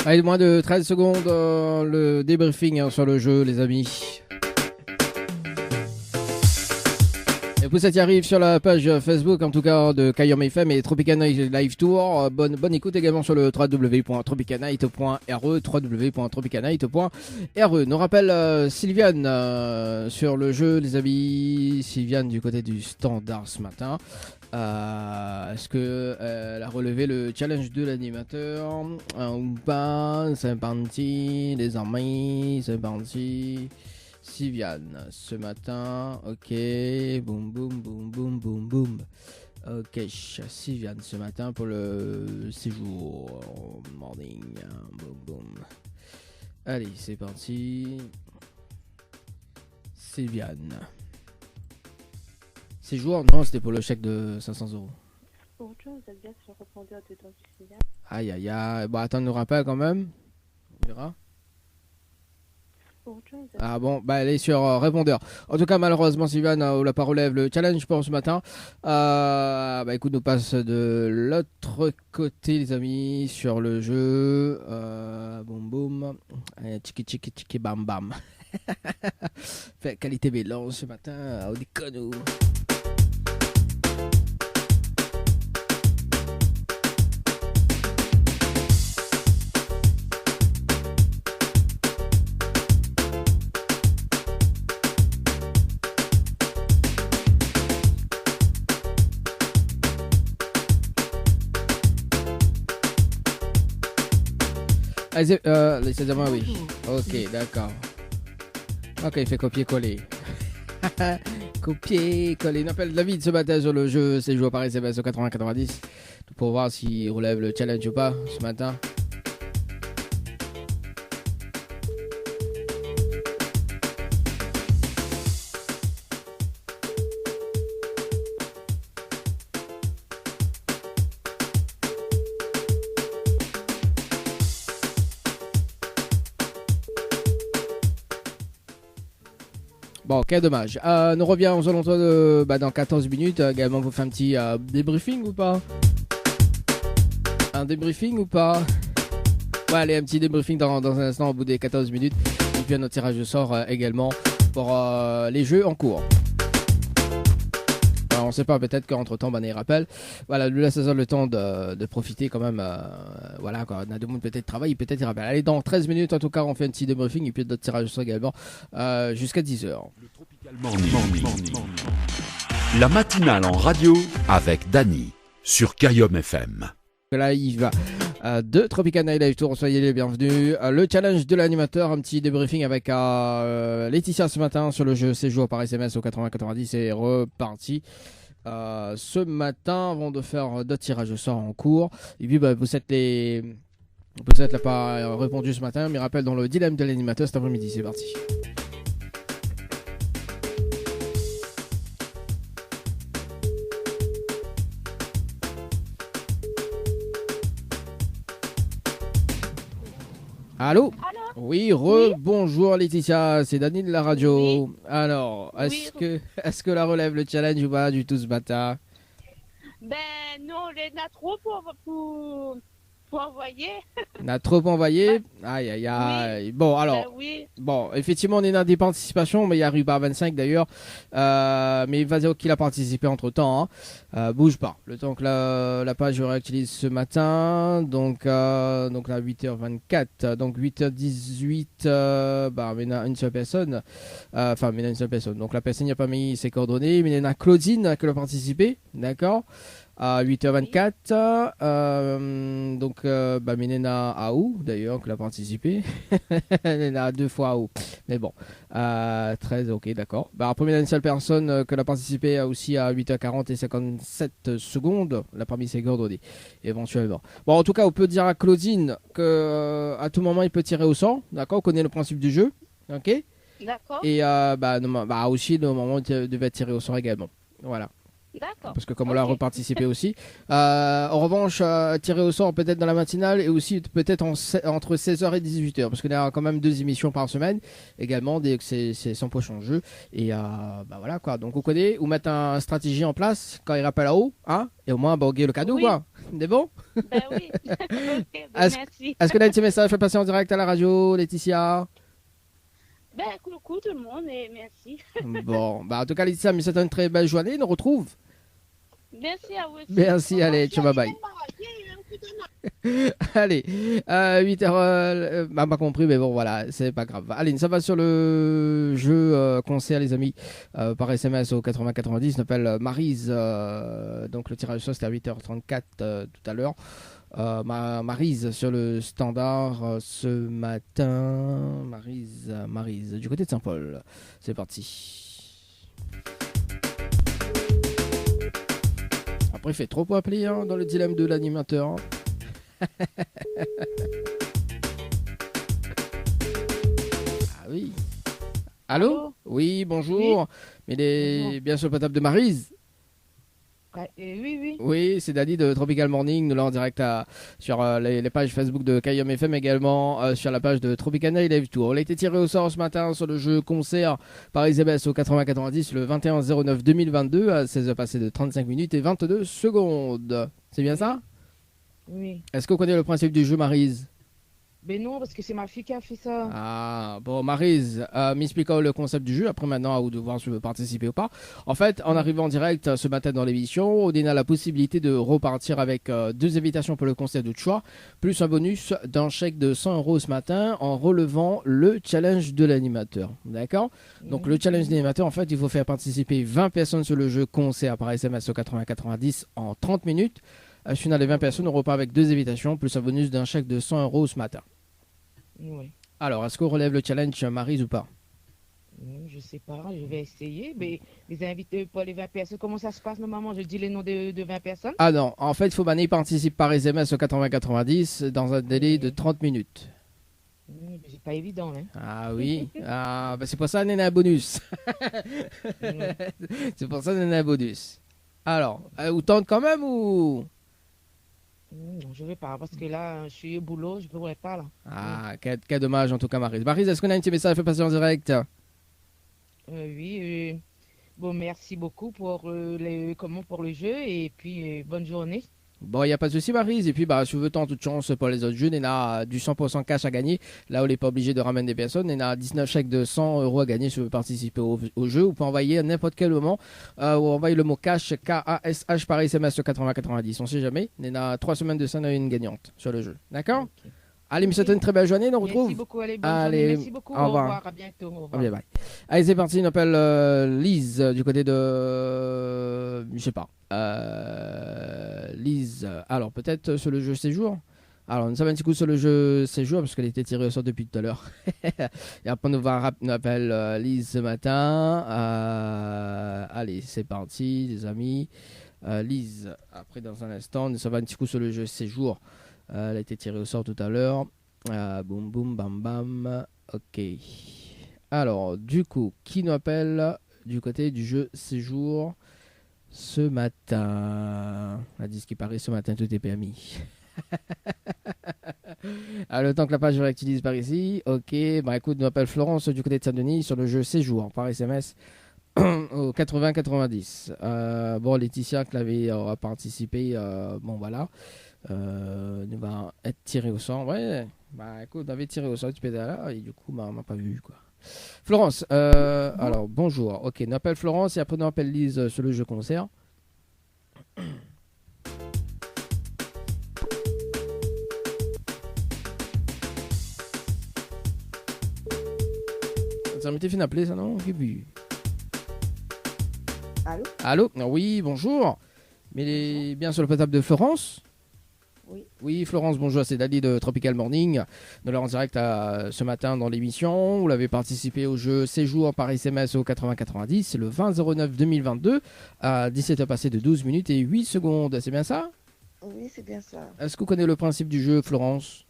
Allez, moins de 13 secondes, le débriefing sur le jeu, les amis. Et pour ça qui arrive sur la page Facebook, en tout cas de Kayom FM et Tropicana Live Tour. Bonne écoute également sur le www.tropicanight.re, www.tropicanight.re. Nous rappelle Sylviane sur le jeu, les amis. Sylviane du côté du standard ce matin. Est-ce qu'elle a relevé le challenge de l'animateur ou pas? C'est parti, les amis, c'est parti. Sylviane, ce matin, ok, boum boum boum boum boum boum. Ok, Sylviane, ce matin pour le séjour morning, boum boum. Allez, c'est parti. Sylviane. Séjour, non, c'était pour le chèque de 500 €. Autre chose, vous êtes bien sur le répondeur de temps du signal. Aïe aïe aïe, bon attends, nous rappelle quand même. On verra. Ah bon, elle est sur répondeur. En tout cas, malheureusement, Sylvain n'a pas relève le challenge pour ce matin. Écoute, nous passe de l'autre côté, les amis, sur le jeu. Boum boum. Tchiki tchiki tchiki bam bam. Fait qualité mélange ce matin, au déconne. C'est-à-dire, oui. Ok, d'accord. Ok, il fait copier-coller. Copier-coller. On appelle David ce matin sur le jeu. C'est joué par SMS au 80-90 pour voir s'il relève le challenge ou pas ce matin. Bon, quel dommage. Nous reviens aux alentours de, dans 14 minutes. Également, vous faites un petit débriefing ou pas? Un débriefing ou pas? Ouais, allez, un petit débriefing dans un instant au bout des 14 minutes. Et puis un autre tirage de sort également pour les jeux en cours. Alors, on ne sait pas, peut-être qu'entre temps, il rappelle. Voilà, lui laisse le temps de profiter quand même. Voilà, quoi. On a deux mondes peut-être travail, peut-être il rappelle. Allez, dans 13 minutes, en tout cas, on fait un petit débriefing et puis d'autres tirages de sort également jusqu'à 10h. Le Tropical Morning. La matinale en radio avec Dany sur Kayom FM. Là, il va de Tropical Night Live Tour. Soyez les bienvenus. Le challenge de l'animateur, un petit débriefing avec Laetitia ce matin sur le jeu séjour par SMS au 80-90 et reparti. Ce matin, avant de faire d'autres tirages de sort en cours. Et puis, vous êtes pas répondu ce matin, mais rappelle dans le dilemme de l'animateur cet après-midi. C'est parti. Allô? Oui, bonjour Laetitia, c'est Dany de la radio. Oui. Alors, est-ce que la relève le challenge ou pas du tout ce matin? Ben non, on a trop pour envoyer. On a trop envoyé. Aïe, aïe, aïe. Oui. Bon, alors. Ben oui. Bon, effectivement, on est dans des participations, mais il y a Ruba 25 d'ailleurs. Mais vas-y, qu'il a participé entre temps. Hein. Bouge pas. Le temps que la page je réactualise ce matin. Donc là, 8h24. Donc 8h18. Maintenant, une seule personne. Maintenant, une seule personne. Donc la personne n'a pas mis ses coordonnées. Mais il y en a Claudine qui a participé. D'accord? À 8h24, Menena Aou d'ailleurs qui a participé. Elle a 2 fois Aou, mais bon, 13, ok, d'accord. Après, il y a une seule personne qui a participé aussi à 8h40 et 57 secondes. La parmi ses coordonnées, éventuellement. Bon, en tout cas, on peut dire à Claudine que à tout moment il peut tirer au sort, d'accord. On connaît le principe du jeu, ok. D'accord. Et aussi le moment où il devait tirer au sort également, voilà. D'accord. Parce que comme on l'a reparticipé aussi. En revanche, tirer au sort peut-être dans la matinale et aussi peut-être entre 16h et 18h. Parce qu'il y a quand même 2 émissions par semaine également, dès que c'est 100% en jeu. Et voilà quoi. Donc vous connaissez, ou mettre une stratégie en place quand il rappelle à haut. Hein, et au moins, on gagne le cadeau, oui. Quoi. C'est bon? Ben oui. Okay, merci. Est-ce que là, un petit message fait passer en direct à la radio, Laetitia? Ben, coucou tout le monde et merci. Bon, en tout cas, Laetitia, mais c'est une très belle journée. On nous retrouve. Merci à vous aussi. Merci, allez, ciao, bye bye. Allez, 8h, pas compris, mais bon, voilà, c'est pas grave. Allez, ça va sur le jeu concert, les amis, par SMS au 80-90. On appelle Maryse. Donc, le tirage c'était à 8h34 tout à l'heure. Maryse sur le standard ce matin. Maryse, du côté de Saint-Paul. C'est parti. Après, il fait trop pour appeler dans le dilemme de l'animateur. Ah oui. Allô? Oui, bonjour. Oui. Mais il est bien sur le potable de Maryse. Oui. Oui, c'est Dany de Tropical Morning. Nous l'avons en direct sur les pages Facebook de Kayom FM, également sur la page de Tropical Night Live Tour. On a été tiré au sort ce matin sur le jeu concert par SMS au 80-90 le 21-09-2022 à 16h passées de 35 minutes et 22 secondes. C'est bien ça? Oui. Est-ce que vous connaissez le principe du jeu, Maryse? Ben non, parce que c'est ma fille qui a fait ça. Ah, bon, Maryse, m'expliquant le concept du jeu. Après, maintenant, à vous de voir si vous veux participer ou pas. En fait, en arrivant en direct ce matin dans l'émission, on a la possibilité de repartir avec 2 invitations pour le concept de choix, plus un bonus d'un chèque de 100 € ce matin en relevant le challenge de l'animateur. D'accord? Donc, le challenge de l'animateur, en fait, il faut faire participer 20 personnes sur le jeu concert par SMS au 80-90 en 30 minutes. Si on a les 20 personnes, on repart avec 2 invitations, plus un bonus d'un chèque de 100 € ce matin. Oui. Alors, est-ce qu'on relève le challenge, Maryse, ou pas? Je sais pas, je vais essayer. Mais les invités pour les 20 personnes, comment ça se passe normalement? Je dis les noms de 20 personnes. Ah non, en fait, il faut que participe par SMS au 80-90 dans un délai de 30 minutes. C'est pas évident, hein. Ah oui, bah c'est pour ça qu'on a un bonus. C'est pour ça qu'on a un bonus. Alors, vous tente quand même ou... Non, je vais pas, parce que là, je suis au boulot, je ne pourrais pas, là. Ah, quel dommage en tout cas, Maryse. Maryse, est-ce qu'on a un petit message à faire passer en direct? Oui, bon, merci beaucoup pour, pour le jeu, et puis bonne journée. Bon, il n'y a pas de souci, Maryse. Et puis, si vous voulez tant toute chance pour les autres jeux, il y a du 100% cash à gagner. Là où on n'est pas obligé de ramener des personnes, il y a 19 chèques de 100 € à gagner si vous voulez participer au jeu. Vous pouvez envoyer à n'importe quel moment, ou envoyer le mot cash, K-A-S-H, par SMS sur 80-90. On ne sait jamais. Il y a 3 semaines de ça, on a une gagnante sur le jeu. D'accord? Okay. Allez, monsieur, une très belle journée. On retrouve. Merci beaucoup, bonne journée. Merci beaucoup. Au revoir. À bientôt. Au revoir. Bien, bye. Allez, c'est parti. On appelle Lise du côté de. Je sais pas. Lise. Alors, peut-être sur le jeu séjour. Alors, nous avons un petit coup sur le jeu séjour parce qu'elle était tirée au sort depuis tout à l'heure. Et après, on appelle Lise ce matin. Allez, c'est parti, les amis. Lise, après, dans un instant, nous avons un petit coup sur le jeu séjour. Elle a été tirée au sort tout à l'heure. Boum, boum, bam, bam. Ok. Alors, du coup, qui nous appelle du côté du jeu séjour ce matin? On dit ce qui paraît ce matin, tout est permis. Le temps que la page réactualise par ici. Ok. Écoute, nous appelle Florence du côté de Saint-Denis sur le jeu séjour par SMS au 80-90. Bon, Laetitia qui avait participé. Bon, voilà. Nous va être tiré au sort. Ouais, écoute, on avait tiré au sort du pédale et du coup, on m'a pas vu quoi. Florence, alors bonjour. Ok, on appelle Florence et après on appelle Lise sur le jeu concert. Ça m'était fait d'appeler ça, non? Allô? Allô? Oui, bonjour. Mais bien sur le portable de Florence? Oui, Florence, bonjour, c'est Dali de Tropical Morning. Nous l'avons en direct ce matin dans l'émission. Vous l'avez participé au jeu Séjour par SMS au 80-90. C'est le 20-09-2022 à 17h passé de 12 minutes et 8 secondes. C'est bien ça? Oui, c'est bien ça. Est-ce que vous connaissez le principe du jeu, Florence?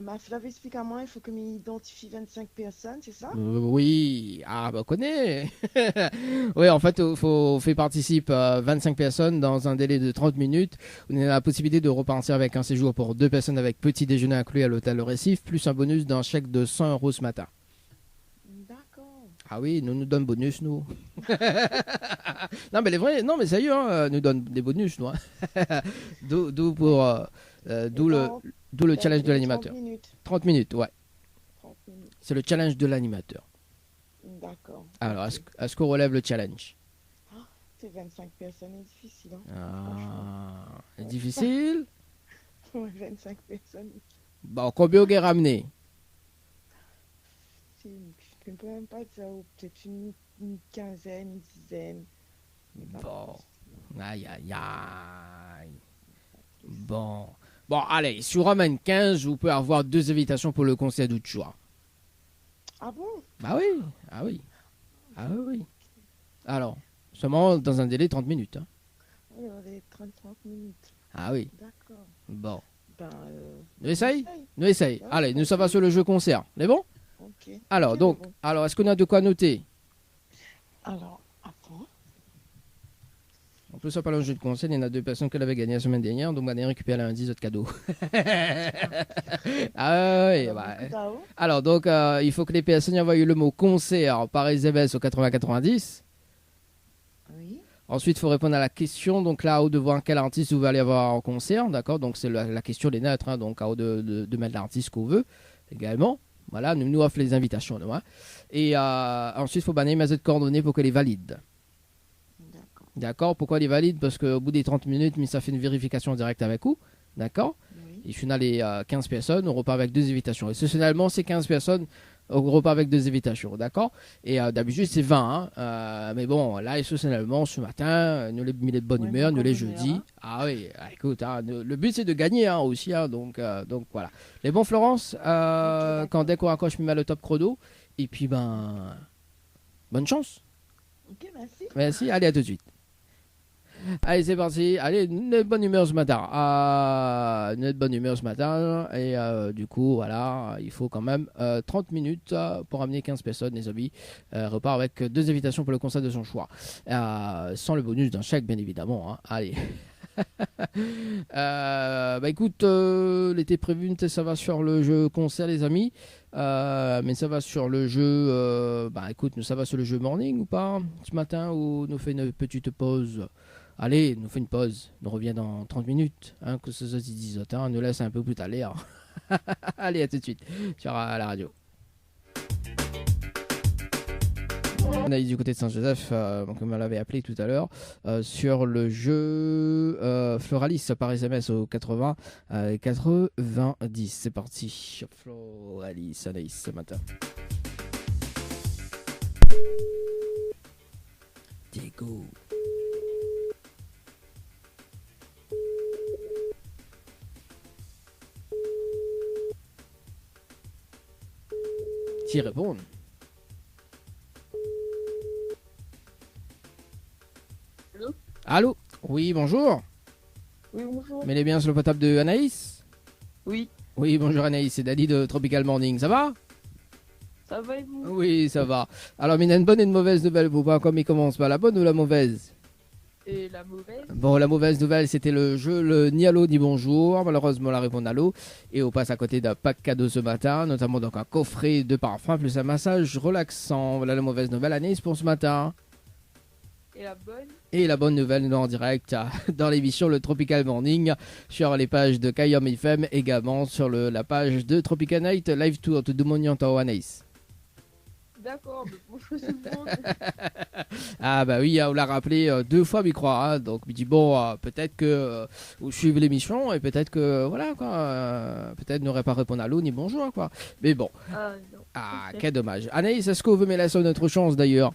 Ma fille explique à moi, il faut que m'identifie 25 personnes, c'est ça? Oui, on connaît. Oui, en fait, il faut faire participer 25 personnes dans un délai de 30 minutes. On a la possibilité de repartir avec un séjour pour 2 personnes avec petit déjeuner inclus à l'hôtel Le Récif, plus un bonus d'un chèque de 100 € ce matin. D'accord. Ah oui, nous donne bonus, nous. Non, mais les vrais, non, mais sérieux, nous donne des bonus, nous. D'où le challenge de l'animateur. 30 minutes, ouais. 30 minutes. C'est le challenge de l'animateur. D'accord. Alors, est-ce qu'on relève le challenge? C'est 25 personnes, c'est difficile. C'est difficile? Oui, 25 personnes. Bon, combien vous avez ramené? Je ne peux même pas dire, peut-être une quinzaine, une dizaine. Bon. Aïe. Bon, allez, si vous ramène 15, vous pouvez avoir 2 invitations pour le concert de choix. Ah bon? Ah oui. Alors, seulement dans un délai de 30 minutes. Hein. Oui, on est 30 minutes. Ah oui. D'accord. Bon. Nous essaye. Allez, nous ça va sur le jeu concert. C'est bon? Ok. Alors, est-ce qu'on a de quoi noter? Alors, attends. En plus, ça parle d'un jeu de concert, il y en a 2 personnes qui l'avaient gagné la semaine dernière, donc on va récupérer lundi autres cadeaux. Alors, donc, il faut que les personnes envoient le mot concert par SMS au 80-90. Oui. Ensuite, il faut répondre à la question. Donc là, à haut de voir quel artiste vous allez avoir en concert. D'accord. Donc c'est la question des neutres. Hein, donc à haut de mettre l'artiste qu'on veut également. Voilà, nous offre les invitations. Nous, hein. Et ensuite, il faut banner mes coordonnées pour qu'elle est valide. D'accord. Pourquoi elle est valide? Parce qu'au bout des 30 minutes, ça fait une vérification directe avec vous. D'accord. Et final, les 15 personnes, on repart avec 2 invitations. Exceptionnellement, c'est 15 personnes, on repart avec 2 invitations. D'accord. Et d'habitude, c'est 20. Hein. Mais bon, là, exceptionnellement, ce matin, nous les mis de bonne humeur, nous les jeudis. Ah oui, écoute, hein, le but, c'est de gagner hein, aussi. Hein, donc voilà. Les bons, Florence, quand dès qu'on raccroche, je mets le top chrono. Et puis, bonne chance. Ok, merci. Merci, allez, à tout de suite. Allez, c'est parti. Allez, une bonne humeur ce matin. Une bonne humeur ce matin. Et du coup, voilà, il faut quand même 30 minutes pour amener 15 personnes, les amis. Repart avec 2 invitations pour le concert de son choix. Sans le bonus d'un chèque, bien évidemment. Hein. Allez. Écoute, l'été prévu, ça va sur le jeu concert, les amis. Mais ça va sur le jeu. Écoute, ça va sur le jeu morning ou pas ce matin, ou nous fait une petite pause. Allez, nous fait une pause. Nous revient dans 30 minutes. Hein, que ce soit 10 heures, on nous laisse un peu plus à l'air. Allez, à tout de suite sur la radio. On a eu du côté de Saint-Joseph, comme on l'avait appelé tout à l'heure, sur le jeu Floralis par SMS au 80 90. C'est parti. Floralis, Anaïs ce matin. Diego. Qui répond? Allô? Allô? Oui, bonjour. Oui, bonjour. Mettez bien sur le potable de Anaïs? Oui. Oui, bonjour Anaïs, c'est Dali de Tropical Morning, ça va? Ça va et vous? Oui, ça va. Alors, il y a une bonne et une mauvaise nouvelle pour pas comme il commence par la bonne ou la mauvaise? Et la mauvaise? Bon, la mauvaise nouvelle, c'était le jeu le ni allô ni bonjour. Malheureusement, la réponse allô. Et on passe à côté d'un pack cadeau ce matin, notamment donc un coffret de parfum plus un massage relaxant. Voilà la mauvaise nouvelle, Anaïs, pour ce matin. Et la bonne? Et la bonne nouvelle, nous en direct dans l'émission Le Tropical Morning sur les pages de Kayom FM, également sur la page de Tropical Night Live Tour de Dumonian Tao Anaïs. D'accord, mais bonjour tout le monde. Ah bah oui, on l'a rappelé 2 fois, je crois. Hein, donc il dit bon, peut-être que vous suivez l'émission et peut-être que voilà quoi, peut-être n'aurait pas répondu à l'eau ni bonjour quoi. Mais bon. Ah non. Ah quel dommage. Anaïs, est-ce que vous me laissez notre chance d'ailleurs?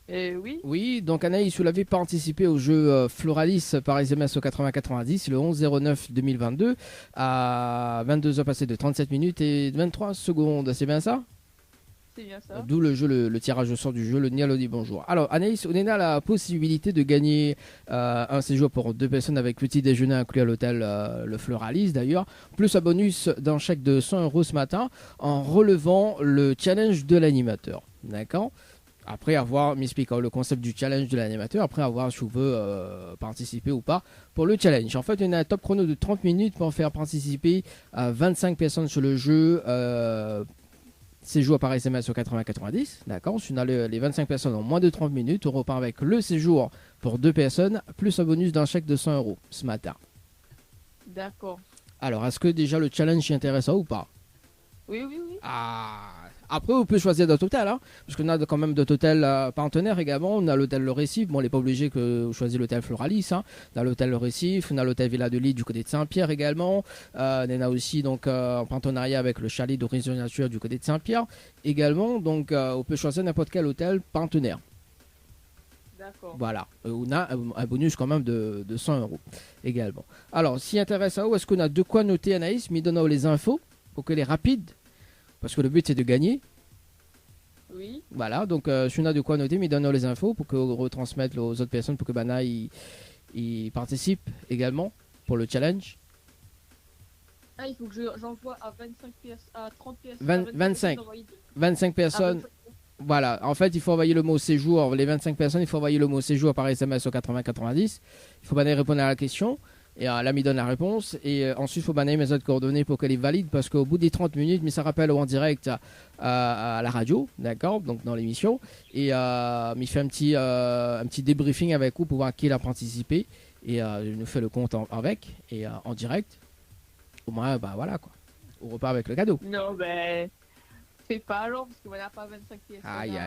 Oui. Oui, donc Anaïs, vous l'avez participé au jeu Floralis par SMS au 80-90 le 11-09-2022 à 22h passées de 37 minutes et 23 secondes. C'est bien ça? C'est bien ça. D'où le jeu, le tirage au sort du jeu, le Nialodi Bonjour. Alors Anaïs, on a la possibilité de gagner un séjour pour 2 personnes avec petit déjeuner inclus à l'hôtel le Floralis d'ailleurs, plus un bonus d'un chèque de 100 € ce matin en relevant le challenge de l'animateur. D'accord? Après avoir m'expliquant le concept du challenge de l'animateur, après avoir si vous veux participer ou pas pour le challenge. En fait, on a un top chrono de 30 minutes pour faire participer 25 personnes sur le jeu. Séjour par SMS au 80-90, d'accord. Si on a les 25 personnes en moins de 30 minutes, on repart avec le séjour pour 2 personnes, plus un bonus d'un chèque de 100 € ce matin. D'accord. Alors, est-ce que déjà le challenge est intéressant ou pas? Oui. Ah, après, vous pouvez choisir d'autres hôtels, hein, parce qu'on a quand même d'autres hôtels partenaires également. On a l'hôtel Le Récif, bon, on n'est pas obligé que vous choisissiez l'hôtel Floralis. Hein. On a l'hôtel Le Récif, on a l'hôtel Villa de Lille du côté de Saint-Pierre également. On a aussi donc en partenariat avec le chalet d'Horizon Nature du côté de Saint-Pierre également. Donc, on peut choisir n'importe quel hôtel partenaire. D'accord. Voilà, on a un bonus quand même de 100 € également. Alors, si intéresse à où, est-ce qu'on a de quoi noter Anaïs? Mais donne les infos pour qu'elle est rapide. Parce que le but c'est de gagner. Oui. Voilà, donc si on a de quoi noter, mais donne-nous les infos pour qu'on retransmette aux autres personnes pour que Bana il participe également pour le challenge. Ah, il faut que j'envoie à 25 PS, à 30 PS. 25 personnes. Voilà, en fait, il faut envoyer le mot séjour. Les 25 personnes, il faut envoyer le mot séjour par SMS au 80-90. Il faut Bana répondre à la question. Et l'ami donne la réponse. Et ensuite, il faut banner mes autres coordonnées pour qu'elle est valide. Parce qu'au bout des 30 minutes, mais ça rappelle en direct à la radio, d'accord, donc dans l'émission. Et il fait un petit débriefing avec vous pour voir qui a participé. Et il nous fait le compte avec. Et en direct. Au moins, bah voilà quoi. On repart avec le cadeau. Non, ben. Fais pas alors, parce qu'on n'a pas 25 pièces. Aïe,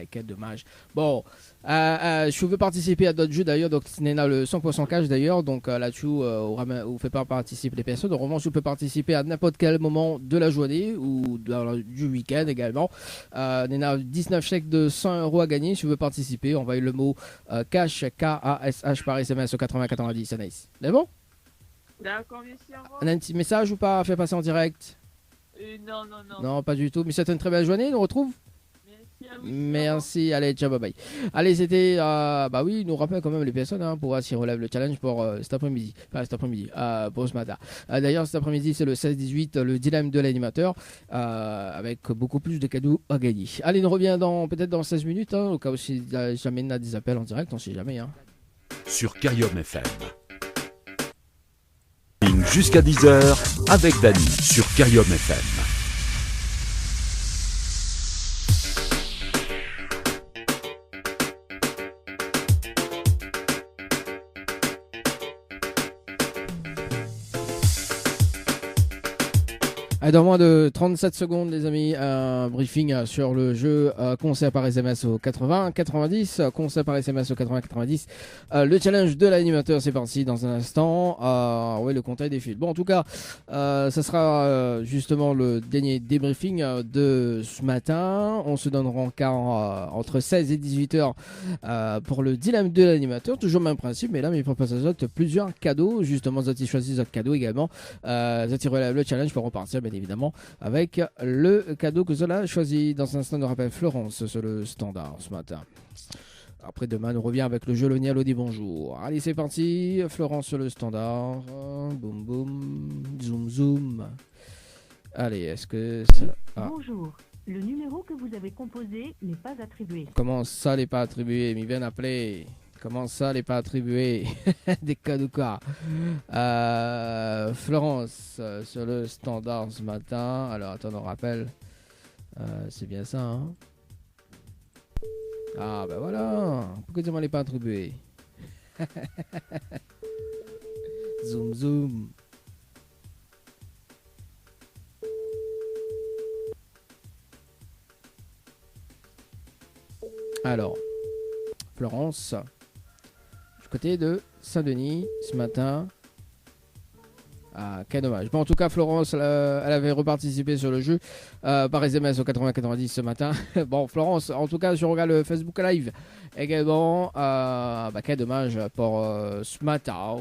quel dommage. Bon, je veux participer à d'autres jeux d'ailleurs, donc c'est le 100% cash d'ailleurs, donc là-dessus, on fait pas participer les personnes. En revanche, je peux participer à n'importe quel moment de la journée ou du week-end également. On a 19 chèques de 100 € à gagner. Si tu veux participer, envoyez le mot cash, K-A-S-H par SMS au 8090, Anaïs. C'est bon? D'accord, merci, au revoir. On a un petit message ou pas? Fais passer en direct. Non. Non, pas du tout. Mais c'était une très belle journée, on nous retrouve. Merci à vous. Merci, allez, ciao, bye bye. Allez, c'était, bah oui, il nous rappelle quand même les personnes pour voir s'ils relèvent le challenge pour cet après-midi. Enfin, cet après-midi, pour ce matin. D'ailleurs, cet après-midi, c'est le 16-18, le dilemme de l'animateur, avec beaucoup plus de cadeaux à gagner. Allez, on revient peut-être dans 16 minutes, au cas où si jamais on a des appels en direct, on sait jamais. Sur Carium FM. Jusqu'à 10h avec Dany sur Carium FM. Dans moins de 37 secondes, les amis, un briefing sur le jeu conseil par SMS au 80-90. Conseil par SMS au 80-90. Le challenge de l'animateur, c'est parti dans un instant. Oui, le comptage défile. Bon, en tout cas, ça sera justement le dernier débriefing de ce matin. On se donnera encore entre 16 et 18 heures pour le dilemme de l'animateur. Toujours le même principe, mais là, il propose à Zot plusieurs cadeaux. Justement, Zot choisit Zot cadeau également. Zot relève le challenge pour repartir, bien évidemment, avec le cadeau que Zola a choisi. Dans un instant, on rappelle Florence sur le standard ce matin. Après demain, on revient avec le jeu Le Nialo dit bonjour. Allez, c'est parti. Florence sur le standard. Boum boum. Zoom zoom. Allez, est-ce que ça... Bonjour. Le numéro que vous avez composé n'est pas attribué. Comment ça n'est pas attribué? Mais viens appeler. Comment ça n'est pas attribué? Des cadeaux quoi. Florence sur le standard ce matin. Alors attends, on rappelle. C'est bien ça, hein? Ah ben voilà. Pourquoi tu m'en l'es pas attribué? Zoom zoom. Alors, Florence, du côté de Saint-Denis, ce matin. Ah, quel dommage. Bon, en tout cas, Florence, elle avait reparticipé sur le jeu par SMS au 80-90 ce matin. Bon, Florence, en tout cas, je regarde le Facebook Live également. Quel dommage pour ce matin.